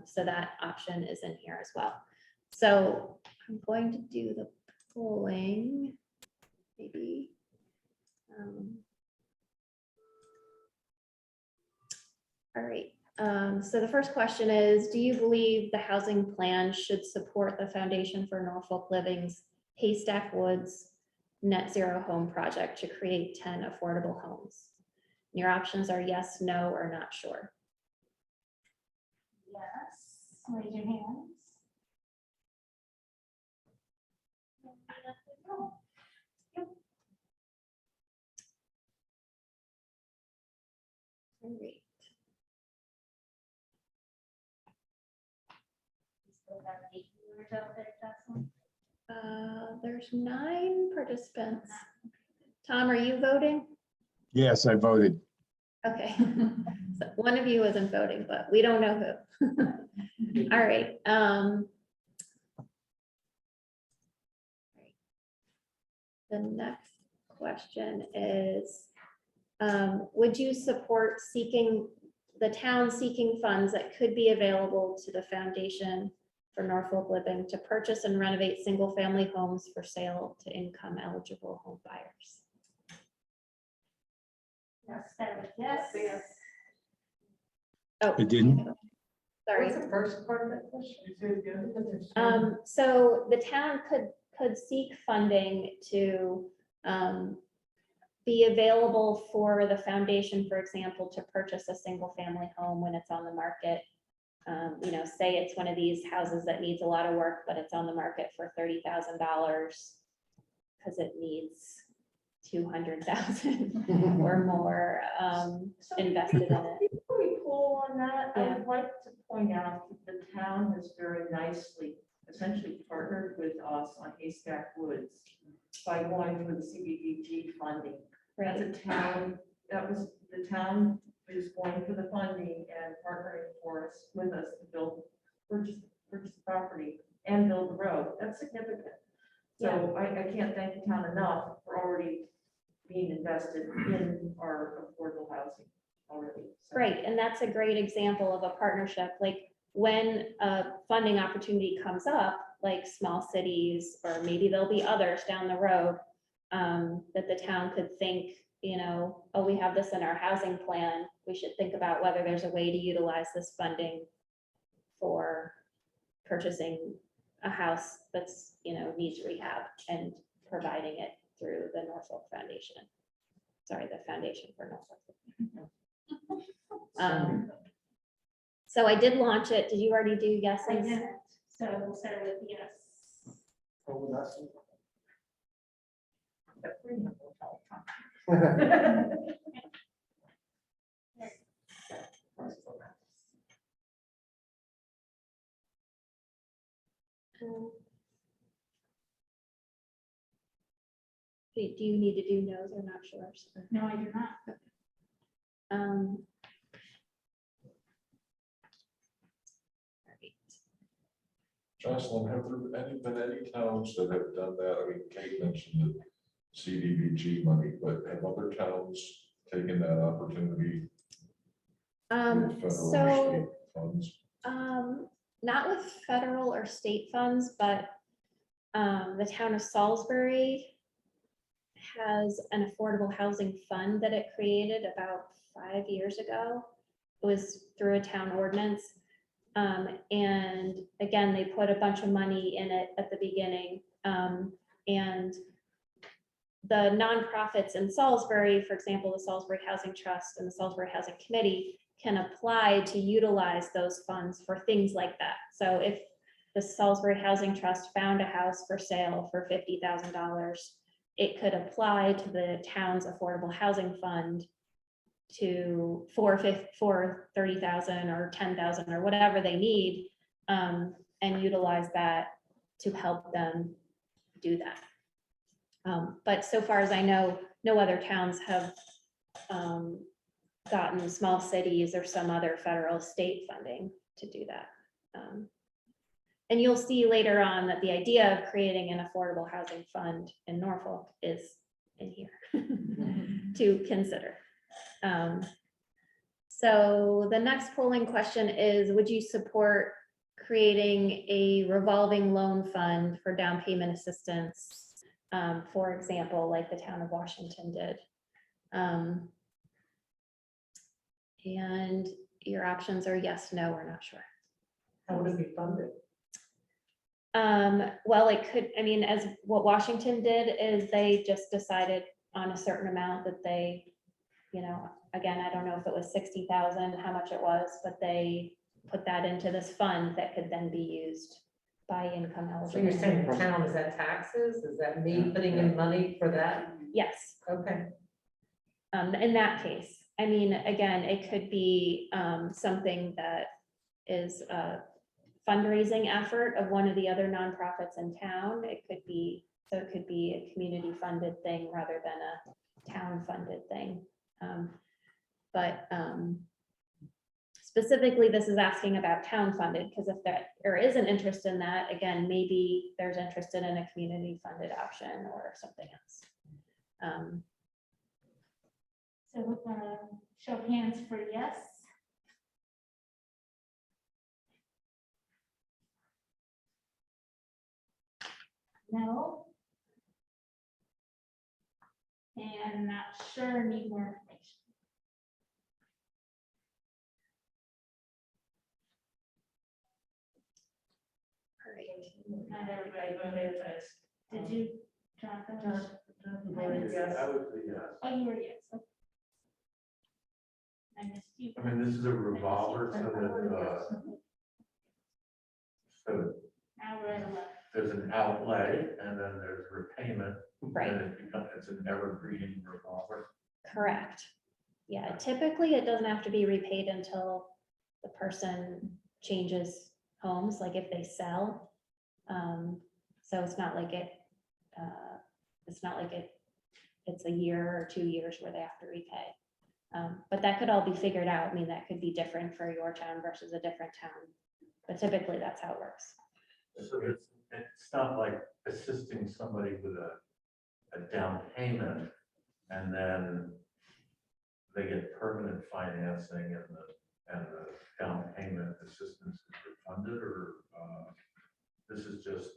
So that option is in here as well. So I'm going to do the polling, maybe. All right. So the first question is, do you believe the housing plan should support the Foundation for Norfolk Living's Haystack Woods Net Zero Home Project to create 10 affordable homes? Your options are yes, no, or not sure. Yes, raise your hands. All right. There's 9 participants. Tom, are you voting? Yes, I voted. Okay, So one of you isn't voting, but we don't know who. All right. The next question is, would you support the town seeking funds that could be available to the Foundation for Norfolk Living to purchase and renovate single-family homes for sale to income-eligible home buyers? Yes, that was yes. Oh, It didn't. sorry. What's the first part of that question? So the town could seek funding to be available for the foundation, for example, to purchase a single family home when it's on the market. You know, say it's one of these houses that needs a lot of work, but it's on the market for $30,000 because it needs 200,000 or more invested in it. Before we pull on that, I Yeah. would like to point out that the town has very nicely, essentially partnered with us on Haystack Woods by going for the CDBG funding. That's Right, a town, that was, the town is going for the funding and partnering for us, with us to purchase the property and build the road. That's significant. So I can't thank the town enough for already being invested in our affordable housing already. So- right, and that's a great example of a partnership. Like when a funding opportunity comes up, like small cities, or maybe there'll be others down the road, that the town could think, you know, oh, we have this in our housing plan. We should think about whether there's a way to utilize this funding for purchasing a house that's, you know, needs rehab and providing it through the Norfolk Foundation. Sorry, the Foundation for Norfolk. So I did launch it. Did you already do I yeses? didn't, so we'll start with yes. Oh, that's- Do you need to do no's or not sure? No, I do not. Um, all right. Jocelyn, have there been any towns that have done that? I mean, Kate mentioned the CDBG money, but have other towns taken that opportunity with federal or So, state funds? not with federal or state funds, but the town of Salisbury has an affordable housing fund that it created about 5 years ago. It was through a town ordinance. And again, they put a bunch of money in it at the beginning. And the nonprofits in Salisbury, for example, the Salisbury Housing Trust and the Salisbury Housing Committee, can apply to utilize those funds for things like that. So if the Salisbury Housing Trust found a house for sale for $50,000, it could apply to the town's affordable housing fund for $30,000 or $10,000 or whatever they need, and utilize that to help them do that. But so far as I know, no other towns have gotten small cities or some other federal state funding to do that. And you'll see later on that the idea of creating an affordable housing fund in Norfolk is in here to consider. So the next polling question is, would you support creating a revolving loan fund for down payment assistance? For example, like the town of Washington did. And your options are yes, no, or not sure. How would it be funded? Well, it could, I mean, as what Washington did is they just decided on a certain amount that they, you know, again, I don't know if it was 60,000, how much it was, but they put that into this fund that could then be used by income So eligible. you're saying the town, is that taxes? Is that me putting in money for that? Yes. Okay. In that case, I mean, again, it could be something that is a fundraising effort of one of the other nonprofits in town. It could be, so it could be a community funded thing rather than a town funded thing. But specifically, this is asking about town funded, because if there is an interest in that, again, maybe there's interest in a community funded option or something else. So, show of hands for yes. No. And not sure, need more information. All right. Not everybody voted, but did you, Jonathan? I would say yes. Oh, you were yes. Okay. I missed you. I mean, this is a revolver, so that, so Now we're at 11. there's an outlay and then there's repayment. Right. And it's an evergreen revolver. Correct. Yeah, typically it doesn't have to be repaid until the person changes homes, like if they sell. So it's not like it's a year or 2 years where they have to repay. But that could all be figured out. I mean, that could be different for your town versus a different town. But typically that's how it works. So it's not like assisting somebody with a down payment and then they get permanent financing and the down payment assistance is refunded, or this is just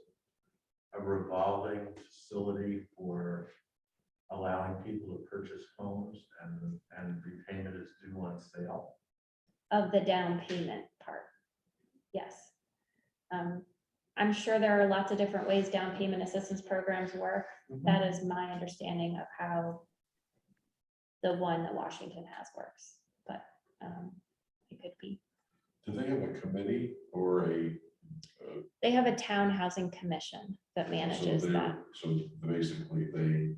a revolving facility for allowing people to purchase homes and repayment is due on sale. Of the down payment part, yes. I'm sure there are lots of different ways down payment assistance programs work. That is my understanding of how the one that Washington has works, but it could be. Do they have a committee or They have a town housing commission that manages that. So basically they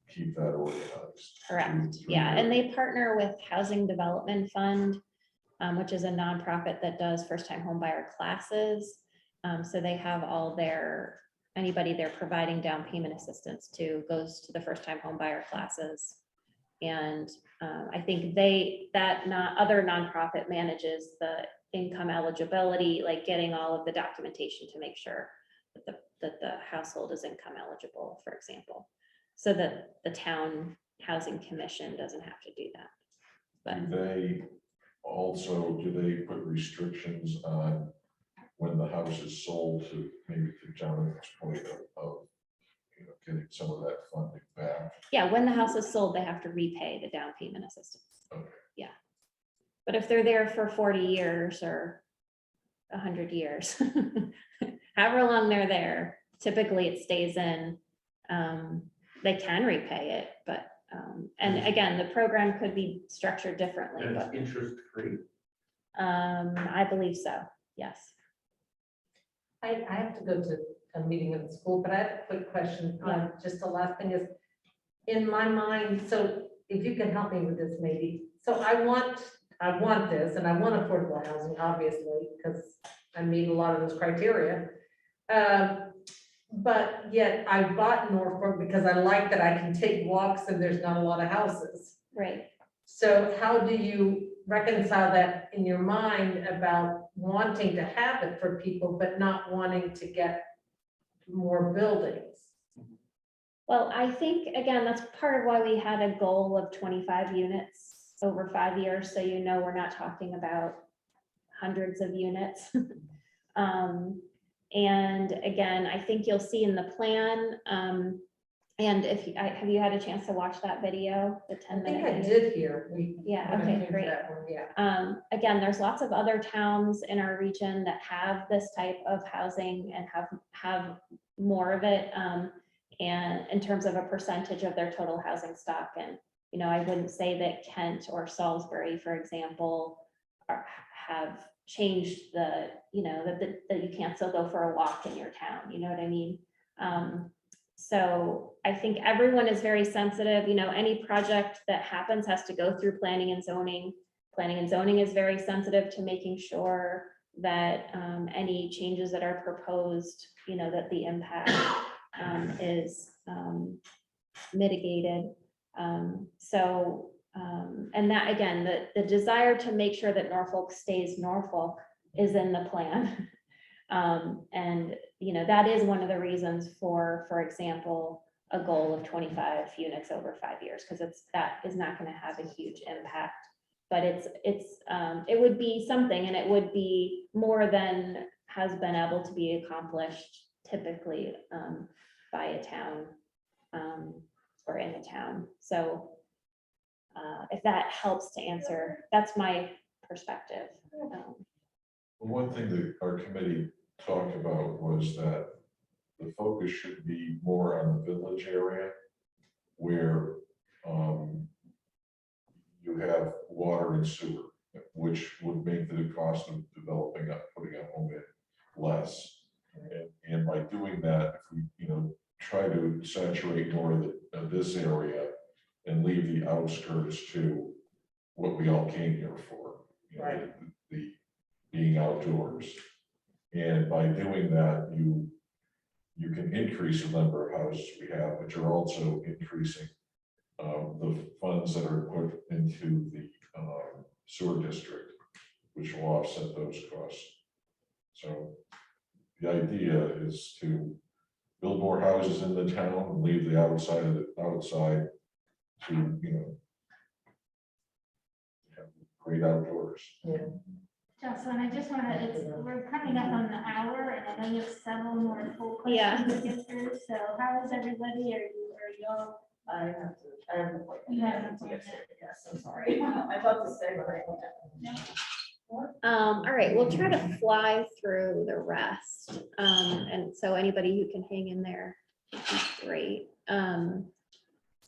keep that organized. Correct, through yeah, and their- they partner with Housing Development Fund, which is a nonprofit that does first-time home buyer classes. So they have all anybody they're providing down payment assistance to goes to the first-time home buyer classes. And I think other nonprofit manages the income eligibility, like getting all of the documentation to make sure that the household is income eligible, for example. So that the town housing commission doesn't have to do that. But Do they put restrictions on when the house is sold to maybe to Jonathan's point of getting some of that funding back? yeah, when the house is sold, they have to repay the down payment assistance. Okay. Yeah. But if they're there for 40 years or 100 years, however long they're there, typically it stays in. They can repay it, but, and again, the program could be structured differently, And it's but interest free. I believe so, yes. I have to go to a meeting in the school, but I have a quick question. Just the last thing is, in my mind, so if you can help me with this maybe. So I want this and I want affordable housing, obviously, because I meet a lot of those criteria. But yet I bought Norfolk because I like that I can take walks and there's not a lot of houses. Right. So how do you reconcile that in your mind about wanting to have it for people, but not wanting to get more buildings? Well, I think, again, that's part of why we had a goal of 25 units over 5 years. So, we're not talking about hundreds of units. And again, I think you'll see in the plan, and have you had a chance to watch that video, the I 10-minute? think I did hear. Yeah, when I okay, came to great. that one, yeah. Again, there's lots of other towns in our region that have this type of housing and have more of it. And in terms of a percentage of their total housing stock. And, I wouldn't say that Kent or Salisbury, for example, have changed that you can't still go for a walk in your town, you know what I mean? So I think everyone is very sensitive, any project that happens has to go through planning and zoning. Planning and zoning is very sensitive to making sure that any changes that are proposed, that the impact is mitigated. So And that, again, the desire to make sure that Norfolk stays Norfolk is in the plan. And, you know, that is one of the reasons for example, a goal of 25 units over 5 years, because that is not going to have a huge impact. But it would be something, and it would be more than has been able to be accomplished typically by a town or in a town. So if that helps to answer, that's my perspective. One thing that our committee talked about was that the focus should be more on the village area where you have water and sewer, which would make the cost of developing, putting a home in less. And by doing that, if we, you know, try to saturate more of this area and leave the outskirts to what we all came here for, you know, Right. the being outdoors. And by doing that, you can increase the number of houses we have, but you're also increasing the funds that are put into the sewer district, which will offset those costs. So the idea is to build more houses in the town and leave the outside of the outside to, you know, have great outdoors. Jocelyn, I just want to, we're coming up on the hour, and I know you have several more full Yeah. questions to get through, so how is everybody? Are you all? I have an appointment. You have an appointment. Yes, I'm sorry. I'd love to stay, but I can't. All right, we'll try to fly through the rest. And so anybody who can hang in there would be great.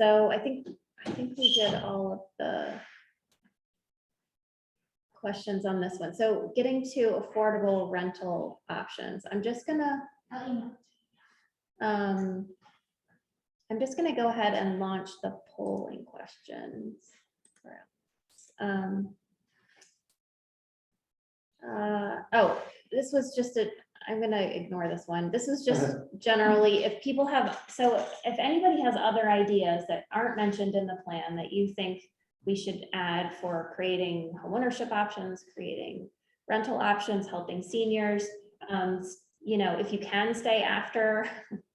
So I think we did all of the questions on this one. So getting to affordable rental options, I'm just gonna go ahead and launch the polling questions. Oh, this was just I'm gonna ignore this one. This is just generally, if people have, so if anybody has other ideas that aren't mentioned in the plan that you think we should add for creating homeownership options, creating rental options, helping seniors, you know, if you can stay after,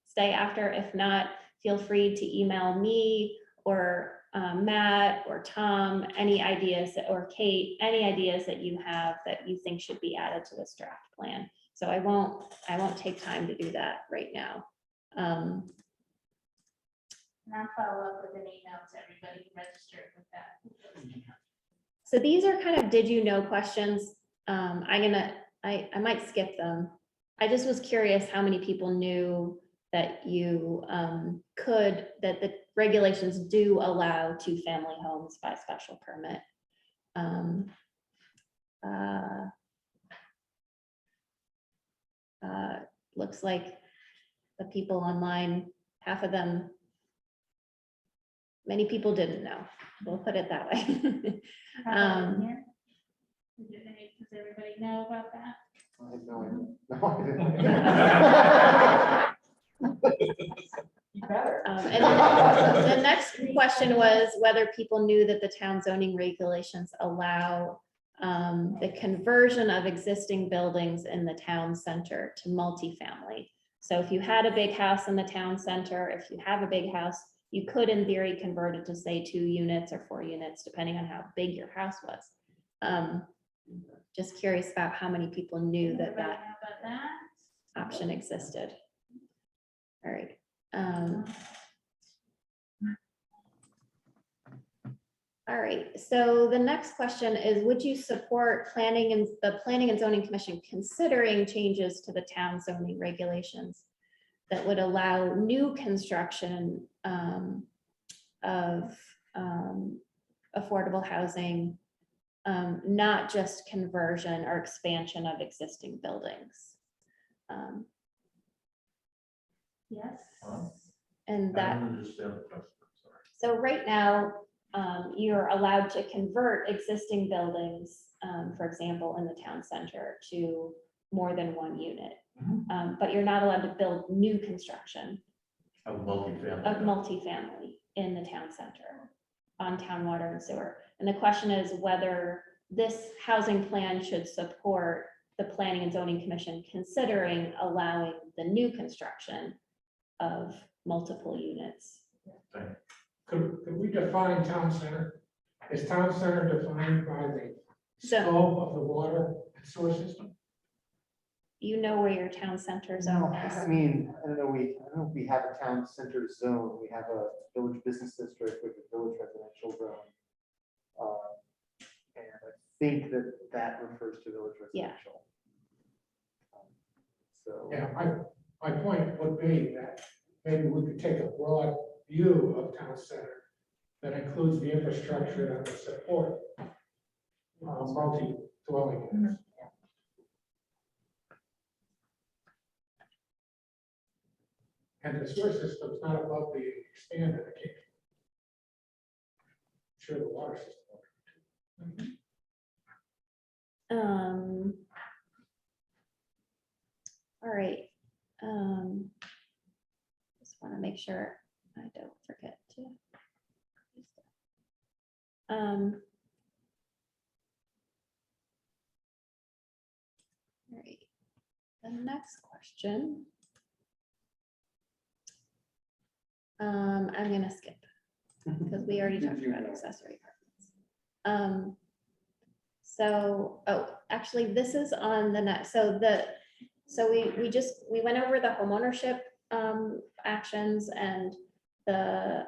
stay after. If not, feel free to email me or Matt or Tom, any ideas, or Kate, any ideas that you have that you think should be added to this draft plan. So I won't take time to do that right now. And I'll follow up with an email to everybody who registered with that. So these are kind of did you know questions. I might skip them. I just was curious how many people knew that you that the regulations do allow 2-family homes by special permit. Looks like the people online, half of them, many people didn't know. We'll put it that way. Does everybody know about that? I have no idea. No, I didn't. You better. And then the next question was whether people knew that the town zoning regulations allow the conversion of existing buildings in the town center to multifamily. So if you had a big house in the town center, if you have a big house, you could in theory convert it to say 2 units or 4 units, depending on how big your house was. Just curious about how many people knew that Everybody that know about that? option existed. All right. All right, so the next question is, would you support the Planning and Zoning Commission considering changes to the town zoning regulations that would allow new construction of affordable housing, not just conversion or expansion of existing buildings? Yes. And I that, don't understand the question, sorry. so right now, you're allowed to convert existing buildings, for example, in the town center to more than 1 unit. But you're not allowed to build new construction Of multifamily. of multifamily in the town center. on town water and sewer. And the question is whether this housing plan should support the Planning and Zoning Commission considering allowing the new construction of multiple units. Could we define town center? Is town center defined by the So- scope of the water and sewer system? You know where your town center zone is. I mean, I don't know if we have a town center zone, we have a village business district with a village residential zone. And I think that refers to village Yeah. residential. So. Yeah, my point would be that maybe we could take a broad view of town center that includes the infrastructure that would support multi-dwelling units. And the sewer system's not above the expanded occasion. Sure, the water system. All right. Just want to make sure I don't forget to. All right. The next question. I'm gonna skip because we already talked about accessory apartments. So, oh, actually, this is on the next, so we went over the homeownership actions and the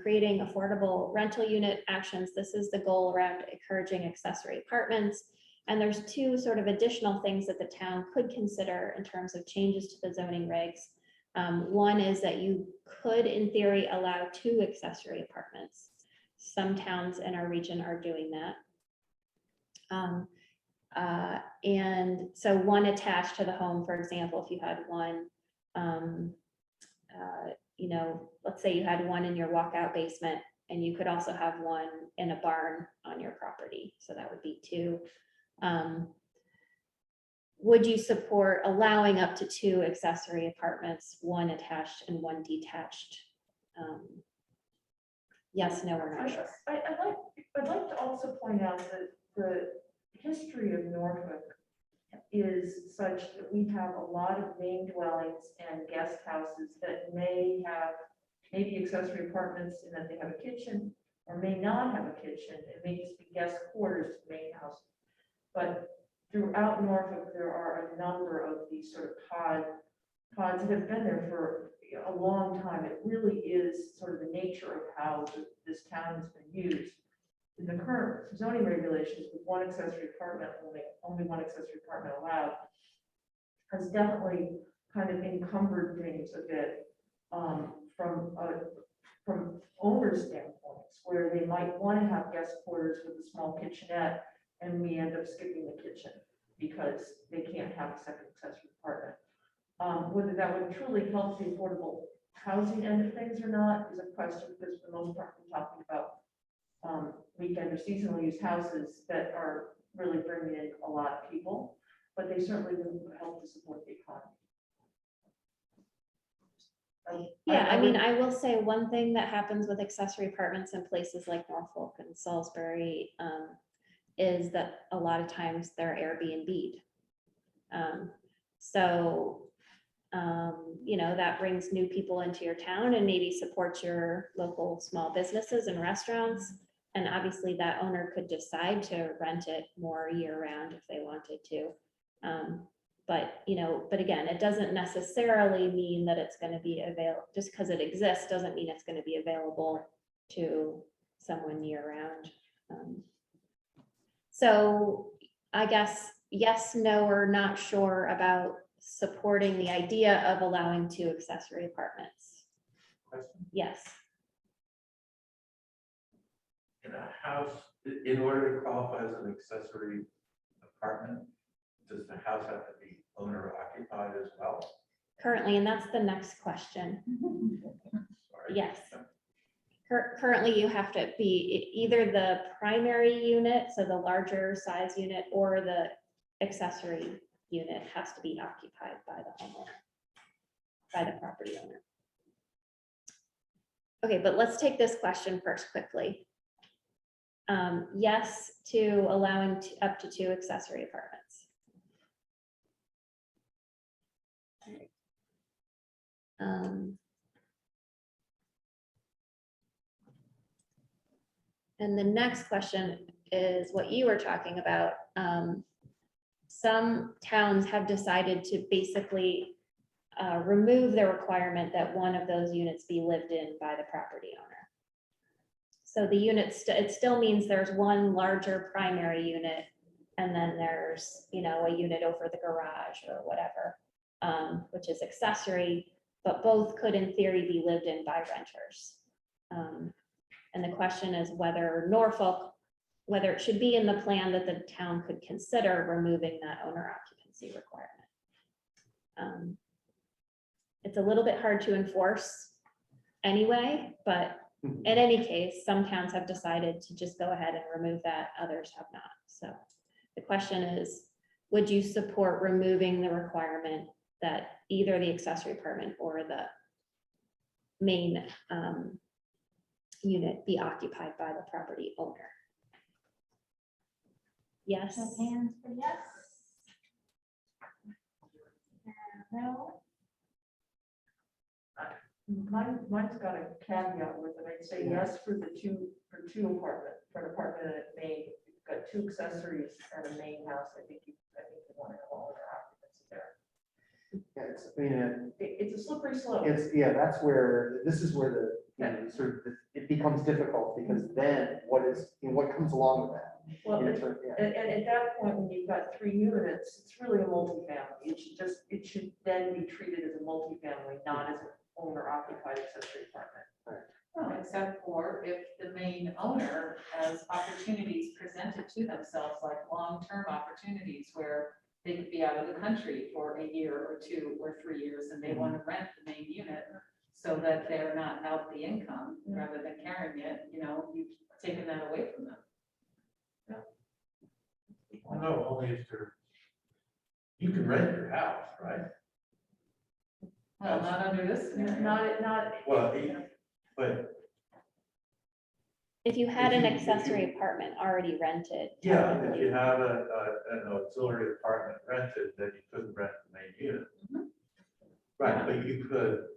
creating affordable rental unit actions. This is the goal around encouraging accessory apartments. And there's two sort of additional things that the town could consider in terms of changes to the zoning regs. One is that you could, in theory, allow 2 accessory apartments. Some towns in our region are doing that. And so one attached to the home, for example, if you had one, let's say you had one in your walkout basement, and you could also have one in a barn on your property. So that would be 2. Would you support allowing up to 2 accessory apartments, 1 attached and 1 detached? Yes, no, we're not sure. I'd like to also point out that the history of Norfolk is such that we have a lot of main dwellings and guest houses that may have maybe accessory apartments in that they have a kitchen or may not have a kitchen. It may just be guest quarters to the main house. But throughout Norfolk, there are a number of these sort of pods that have been there for a long time. It really is sort of the nature of how this town has been used. In the current zoning regulations, with 1 accessory apartment, only 1 accessory apartment allowed, has definitely kind of encumbered things a bit from owner standpoints, where they might want to have guest quarters with a small kitchenette, and we end up skipping the kitchen because they can't have a second accessory apartment. Whether that would truly help the affordable housing end of things or not is a question, because for the most part, we're talking about weekend or seasonal use houses that are really bringing in a lot of people, but they certainly would help to support the economy. Yeah, I mean, I will say one thing that happens with accessory apartments in places like Norfolk and Salisbury is that a lot of times they're Airbnb'd. That brings new people into your town and maybe supports your local small businesses and restaurants. And obviously that owner could decide to rent it more year round if they wanted to. But again, it doesn't necessarily mean that it's going to be available. Just because it exists doesn't mean it's going to be available to someone year round. So I guess, yes, no, we're not sure about supporting the idea of allowing 2 accessory apartments. Question? Yes. In a house, in order to qualify as an accessory apartment, does the house have to be owner occupied as well? Currently, and that's the next question. Sorry. Yes. Currently, you have to be either the primary unit, so the larger size unit, or the accessory unit has to be occupied by the homeowner, by the property owner. Okay, but let's take this question first quickly. Yes to allowing up to 2 accessory apartments. And the next question is what you were talking about. Some towns have decided to basically remove the requirement that one of those units be lived in by the property owner. So the units, it still means there's one larger primary unit, and then there's, you know, a unit over the garage or whatever, which is accessory, but both could in theory be lived in by renters. And the question is whether Norfolk, whether it should be in the plan that the town could consider removing that owner occupancy requirement. It's a little bit hard to enforce anyway, but in any case, some towns have decided to just go ahead and remove that, others have not. So the question is, would you support removing the requirement that either the accessory apartment or the main unit be occupied by the property owner? Yes. So hands for yes. No. Mine's got a caveat with it. I'd say yes for the two apartment, for an apartment and a main. You've got 2 accessories and a main house. I think you want to have all their occupancy there. Yeah, it's, I mean, It's a slippery slope. that's where, this is where the, you know, sort of, it becomes difficult, because then what comes along with that? Well, In terms- yeah. and at that point, when you've got 3 units, it's really a multifamily. It should then be treated as a multifamily, not as an owner occupied accessory apartment. Well, except for if the main owner has opportunities presented to themselves, like long-term opportunities where they could be out of the country for a year or 2 or 3 years, and they want to rent the main unit so that they're not out the income rather than carrying it, you know, you've taken that away from them. Well, no, only if they're, you can rent your house, right? Well, not under this scenario. Not. Well, but If you had If an you- if accessory you- apartment already rented. yeah, if technically, you have an auxiliary apartment rented, then you couldn't rent the main unit. Right, but you could,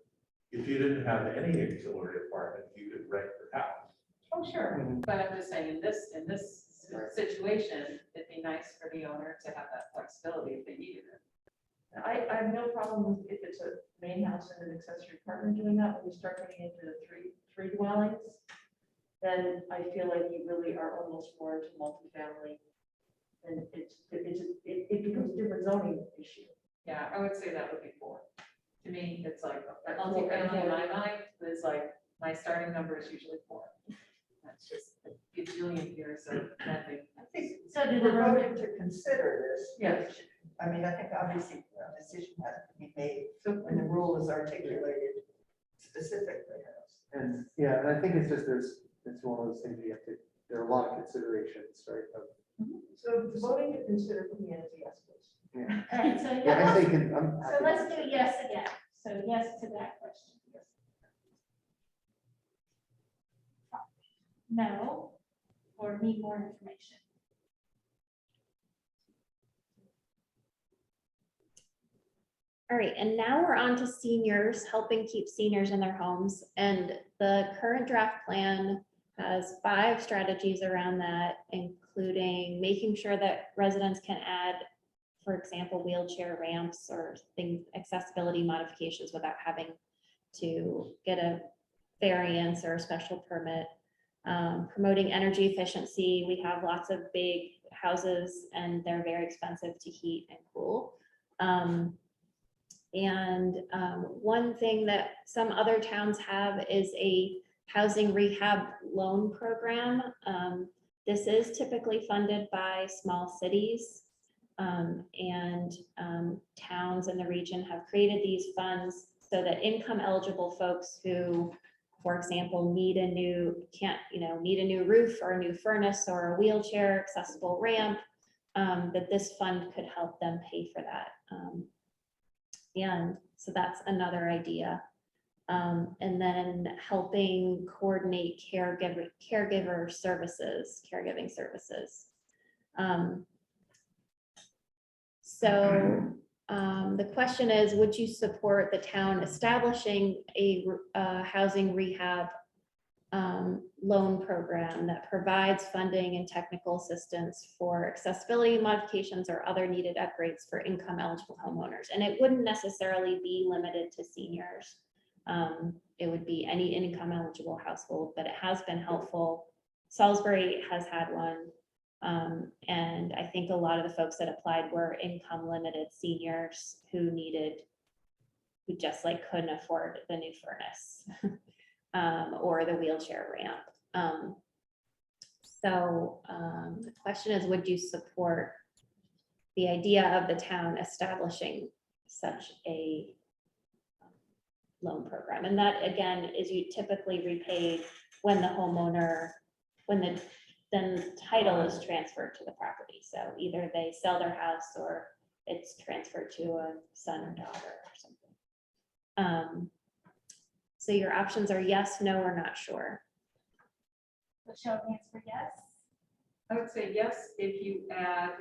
if you didn't have any auxiliary apartment, you could rent your house. Oh, sure, but I'm just saying, in this situation, it'd be nice for the owner to have that flexibility if they needed it. I have no problem with if it's a main house and an accessory apartment doing that. When you start getting into the three dwellings, then I feel like you really are almost more into multifamily. And it becomes a different zoning issue. Yeah, I would say that would be 4. To me, it's like, multifamily in my mind is like, my starting number is usually 4. That's just a gajillion years of renting. I think So do we're the voting to consider this. Yes. I mean, I think obviously a decision has to be made when the rule is articulated specifically. And, yeah, and I think it's just, it's one of those things you have to, there are a lot of considerations, right? So voting to consider for me is yes, please. Yeah, All right, so yeah, I yes. think, I'm So happy. let's do yes again. So yes to that question. No, or need more information. All right, and now we're on to seniors, helping keep seniors in their homes. And the current draft plan has 5 strategies around that, including making sure that residents can add, for example, wheelchair ramps or things, accessibility modifications without having to get a variance or a special permit. Promoting energy efficiency. We have lots of big houses and they're very expensive to heat and cool. One thing that some other towns have is a housing rehab loan program. This is typically funded by small cities. Towns in the region have created these funds so that income eligible folks who, for example, need a new roof or a new furnace or a wheelchair accessible ramp, that this fund could help them pay for that. And so that's another idea. And then helping coordinate caregiving services. The question is, would you support the town establishing a housing rehab loan program that provides funding and technical assistance for accessibility modifications or other needed upgrades for income eligible homeowners? And it wouldn't necessarily be limited to seniors. It would be any income eligible household, but it has been helpful. Salisbury has had one. And I think a lot of the folks that applied were income limited seniors who just like couldn't afford the new furnace or the wheelchair ramp. The question is, would you support the idea of the town establishing such a loan program? And that again is you typically repaid when the then title is transferred to the property. So either they sell their house or it's transferred to a son or daughter or something. So your options are yes, no, or not sure. The show of hands for yes. I would say yes, if you add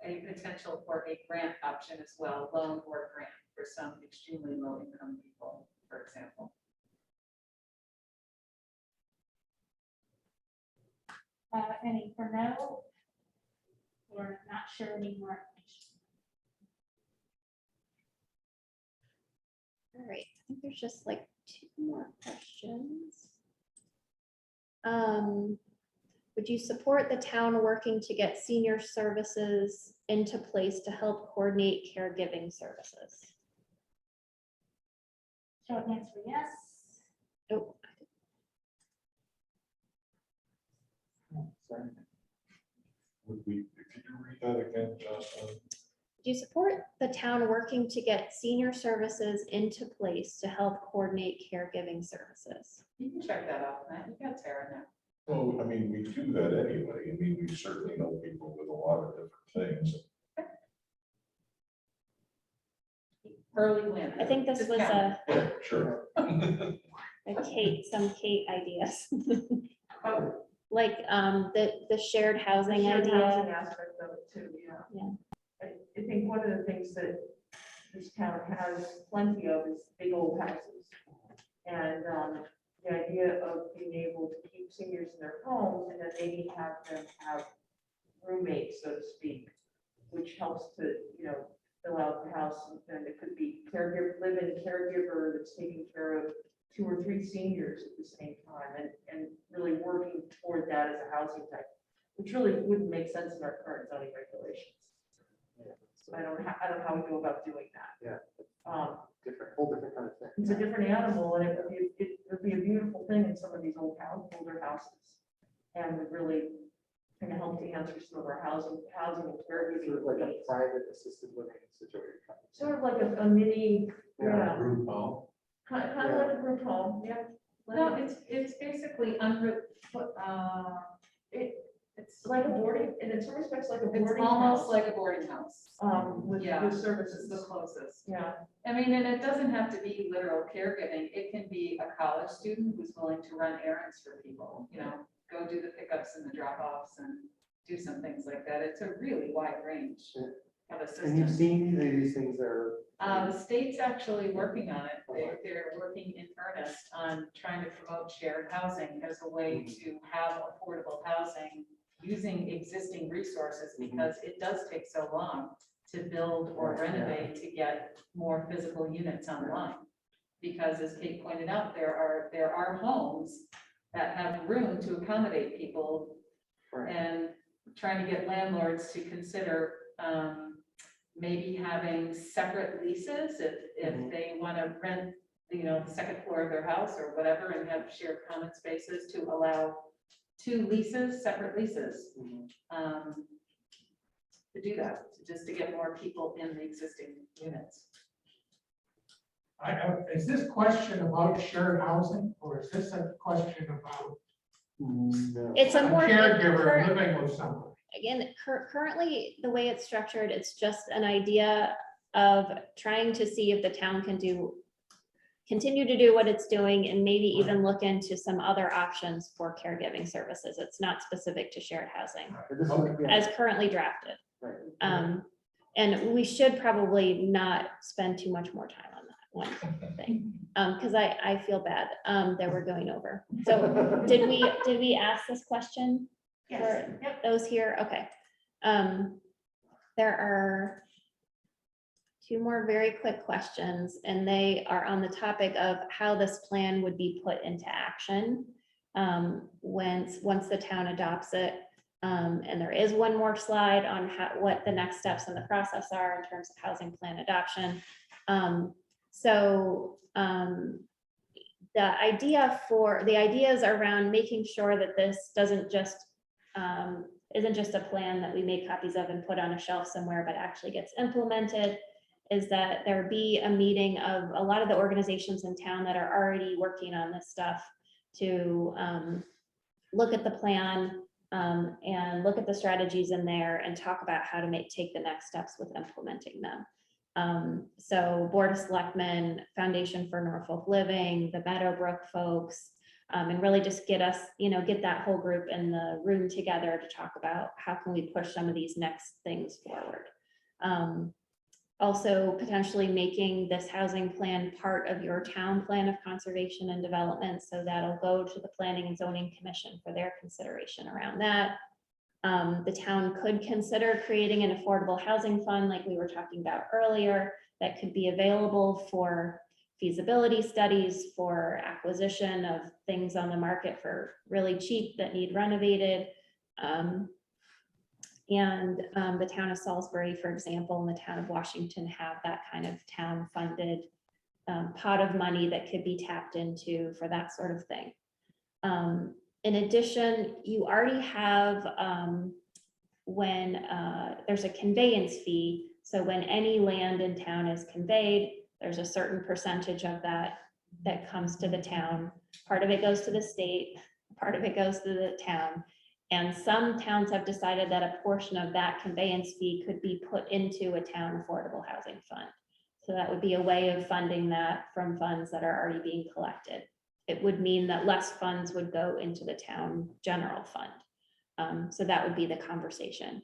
a potential for a grant option as well, loan or grant for some extremely low income people, for example. Any for no? Or not sure anymore? All right, I think there's just like 2 more questions. Would you support the town working to get senior services into place to help coordinate caregiving services? Show of hands for yes. Oh, Sorry. Could you read that again, Jocelyn? do you support the town working to get senior services into place to help coordinate caregiving services? You can check that off, Matt. You got Tara now. Well, I mean, we do that anyway. I mean, we certainly know people with a lot of different things. Early win. I think this Just was count. Yeah, sure. some Kate ideas. Oh, Like the shared housing shared housing idea. aspect of it too, yeah. Yeah. I think one of the things that this town has plenty of is big old houses. And the idea of being able to keep seniors in their homes and then maybe have them have roommates, so to speak, which helps to, fill out the house. And it could be live-in caregiver that's taking care of 2 or 3 seniors at the same time and really working toward that as a housing type, which really wouldn't make sense in our current zoning regulations. So I don't know how we go about doing that. Yeah. Whole different kind of thing. It's a different animal, and it would be a beautiful thing in some of these older houses. And would really kind of help to answer some of our housing and caregiving Sort of like a needs. private assisted living situation. Sort of like a mini, yeah, Group home. kind of like a group home, yeah. No, it's basically It's like a boarding, and in some respects like a it's boarding almost house. like a boarding house. With Yeah, services, It's the closest. yeah. I mean, and it doesn't have to be literal caregiving. It can be a college student who's willing to run errands for people, go do the pickups and the drop-offs and do some things like that. It's a really wide range of And you've assistance. seen these things are. The state's actually working on it. They're working in earnest on trying to promote shared housing as a way to have affordable housing using existing resources, because it does take so long to build or renovate to get more physical units online. Because as Kate pointed out, there are homes that have room to accommodate people, and trying to get landlords to consider maybe having separate leases if they want to rent, the second floor of their house or whatever, and have shared common spaces to allow 2 leases, separate leases. To do that, just to get more people in the existing units. Is this question about shared housing, or is this a question about No. It's a more. caregiver living with someone? Again, currently, the way it's structured, it's just an idea of trying to see if the town can do continue to do what it's doing and maybe even look into some other options for caregiving services. It's not specific to shared housing This is- yeah, as currently drafted. right. And we should probably not spend too much more time on that one thing, because I feel bad that we're going over. So did we ask this question Yes, for yep. those here? Okay. There are two more very quick questions, and they are on the topic of how this plan would be put into action once the town adopts it. And there is one more slide on what the next steps in the process are in terms of housing plan adoption. The ideas around making sure that this doesn't just isn't just a plan that we make copies of and put on a shelf somewhere, but actually gets implemented, is that there be a meeting of a lot of the organizations in town that are already working on this stuff to look at the plan and look at the strategies in there and talk about how to take the next steps with implementing them. So Board of Selectmen, Foundation for Norfolk Living, the Meadowbrook folks, and really just get that whole group in the room together to talk about how can we push some of these next things forward. Also potentially making this housing plan part of your town plan of conservation and development. So that'll go to the Planning and Zoning Commission for their consideration around that. The town could consider creating an affordable housing fund like we were talking about earlier that could be available for feasibility studies, for acquisition of things on the market for really cheap that need renovated. The town of Salisbury, for example, and the town of Washington have that kind of town funded pot of money that could be tapped into for that sort of thing. In addition, you already have when there's a conveyance fee. So when any land in town is conveyed, there's a certain percentage of that that comes to the town. Part of it goes to the state, part of it goes to the town. And some towns have decided that a portion of that conveyance fee could be put into a town affordable housing fund. So that would be a way of funding that from funds that are already being collected. It would mean that less funds would go into the town general fund. So that would be the conversation.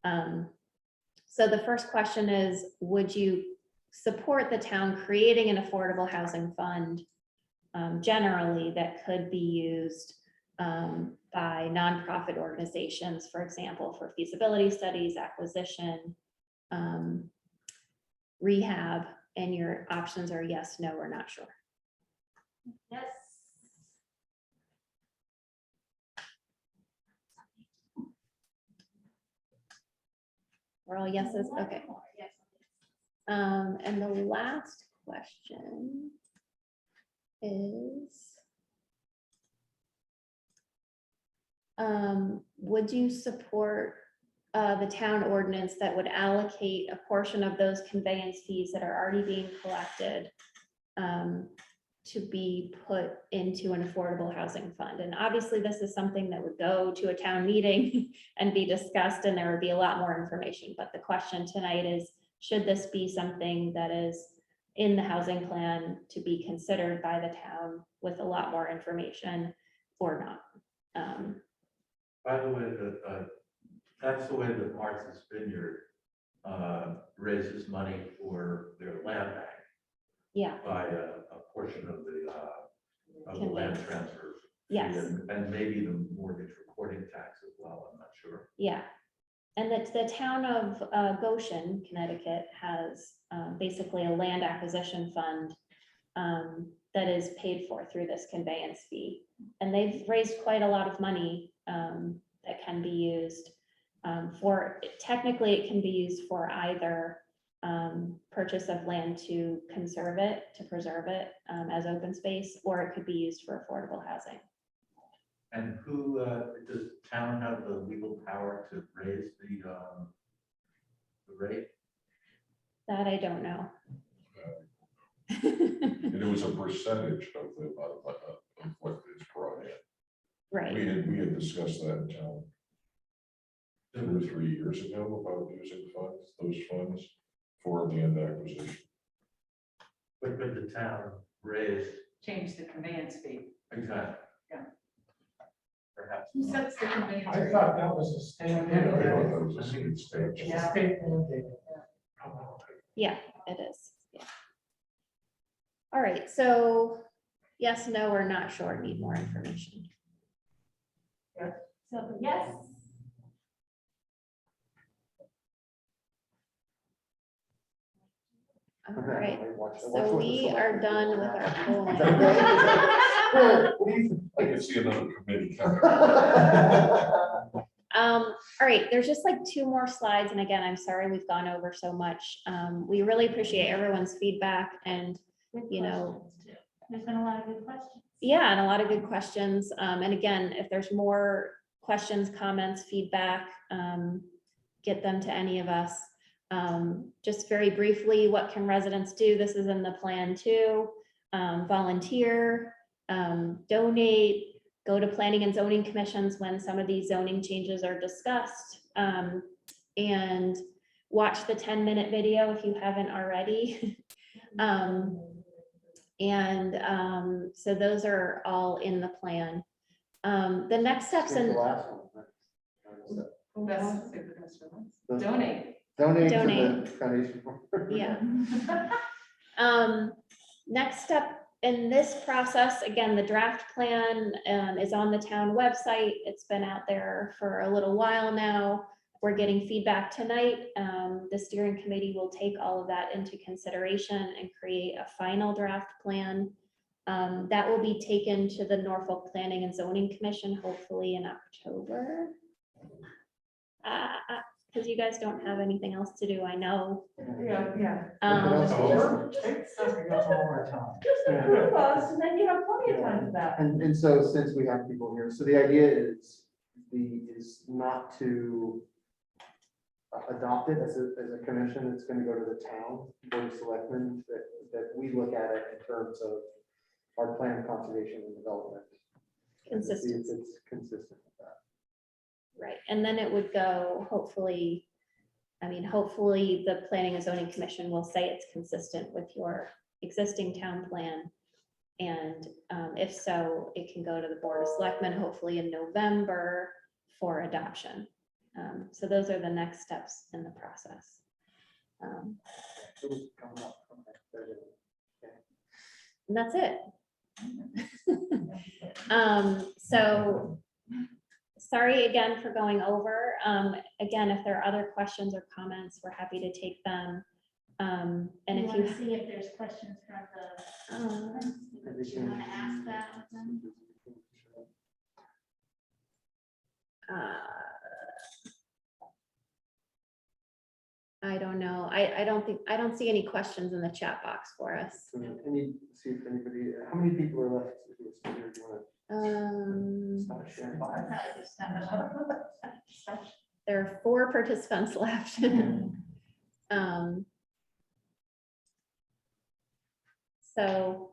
So the first question is, would you support the town creating an affordable housing fund generally that could be used by nonprofit organizations, for example, for feasibility studies, acquisition, rehab, and your options are yes, no, or not sure. Yes. We're all yeses, One okay. more, yes. And the last question is, would you support the town ordinance that would allocate a portion of those conveyance fees that are already being collected to be put into an affordable housing fund? And obviously this is something that would go to a town meeting and be discussed, and there would be a lot more information. But the question tonight is, should this be something that is in the housing plan to be considered by the town with a lot more information or not? By the way, that's the way that Martha's Vineyard raises money for their land bank Yeah, by a portion of the land transfer fee, yes, and maybe the mortgage recording tax as well, I'm not sure. yeah. And that the town of Goshen, Connecticut has basically a land acquisition fund that is paid for through this conveyance fee. And they've raised quite a lot of money that can be used technically it can be used for either purchase of land to conserve it, to preserve it as open space, or it could be used for affordable housing. And who, does town have the legal power to raise the rate? That I don't know. And it was a percentage of what is brought in. Right. We had discussed that in town 2 or 3 years ago about using those funds for land acquisition. But could the town raise. change the conveyance fee. Exactly. Yeah. Perhaps. Who sets the conveyance I rate? thought that was a standard. Yeah, I thought that was a state statute. It's a state mandate. Yeah, it is. Yeah. All right, so yes, no, or not sure, need more information. So, yes. All right, so we are done with our Is polling. that okay? What do you think? I can see another committee coming. All right, there's just like 2 more slides, and again, I'm sorry we've gone over so much. We really appreciate everyone's feedback, and Good you know, questions, too. There's been a lot of good questions. yeah, and a lot of good questions. And again, if there's more questions, comments, feedback, get them to any of us. Just very briefly, what can residents do? This is in the plan too. Volunteer, donate, go to planning and zoning commissions when some of these zoning changes are discussed. And watch the 10-minute video if you haven't already. So those are all in the plan. The next steps The in, last one. That's the best one. The- Donate. Donate to Donate. the foundation. yeah. Next step in this process, again, the draft plan is on the town website. It's been out there for a little while now. We're getting feedback tonight. The steering committee will take all of that into consideration and create a final draft plan. That will be taken to the Norfolk Planning and Zoning Commission, hopefully in October. Because you guys don't have anything else to do, I know. Yeah. Take something up all our time. Just a group of us, and then you have plenty of time for that. And so since we have people here, so the idea is not to adopt it as a commission. It's going to go to the town, board of selectmen, that we look at it in terms of our plan of conservation and development. And to see if Consistency. it's consistent with that. Right, and then it would go, hopefully, hopefully the Planning and Zoning Commission will say it's consistent with your existing town plan. And if so, it can go to the Board of Selectmen, hopefully in November for adoption. So those are the next steps in the process. It was coming up from there. And that's it. So sorry again for going over. Again, if there are other questions or comments, we're happy to take them. And You if want you, to see if there's questions from the, you want to ask that of them? I don't know. I don't see any questions in the chat box for us. So any, see if anybody, how many people are left? Who are still here? Do you want to start sharing? There are 4 participants left. So,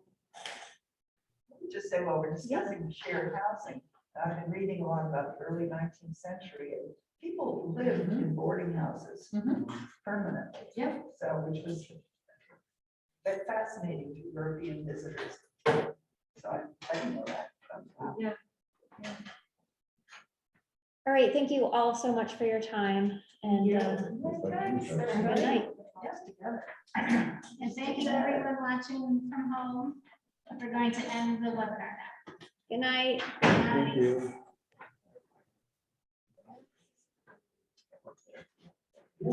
Just say, well, we're discussing shared housing. I've been reading a lot about the early 19th century, and people lived in boarding houses permanently. Yeah. So, which was very fascinating to European visitors. So I didn't know that. Yeah. all right, thank you all so much for your time and Thanks, good everybody. night. Yes, together. And thank you to everyone watching from home. We're going to end the webinar now. Good night. Good night. Thank you.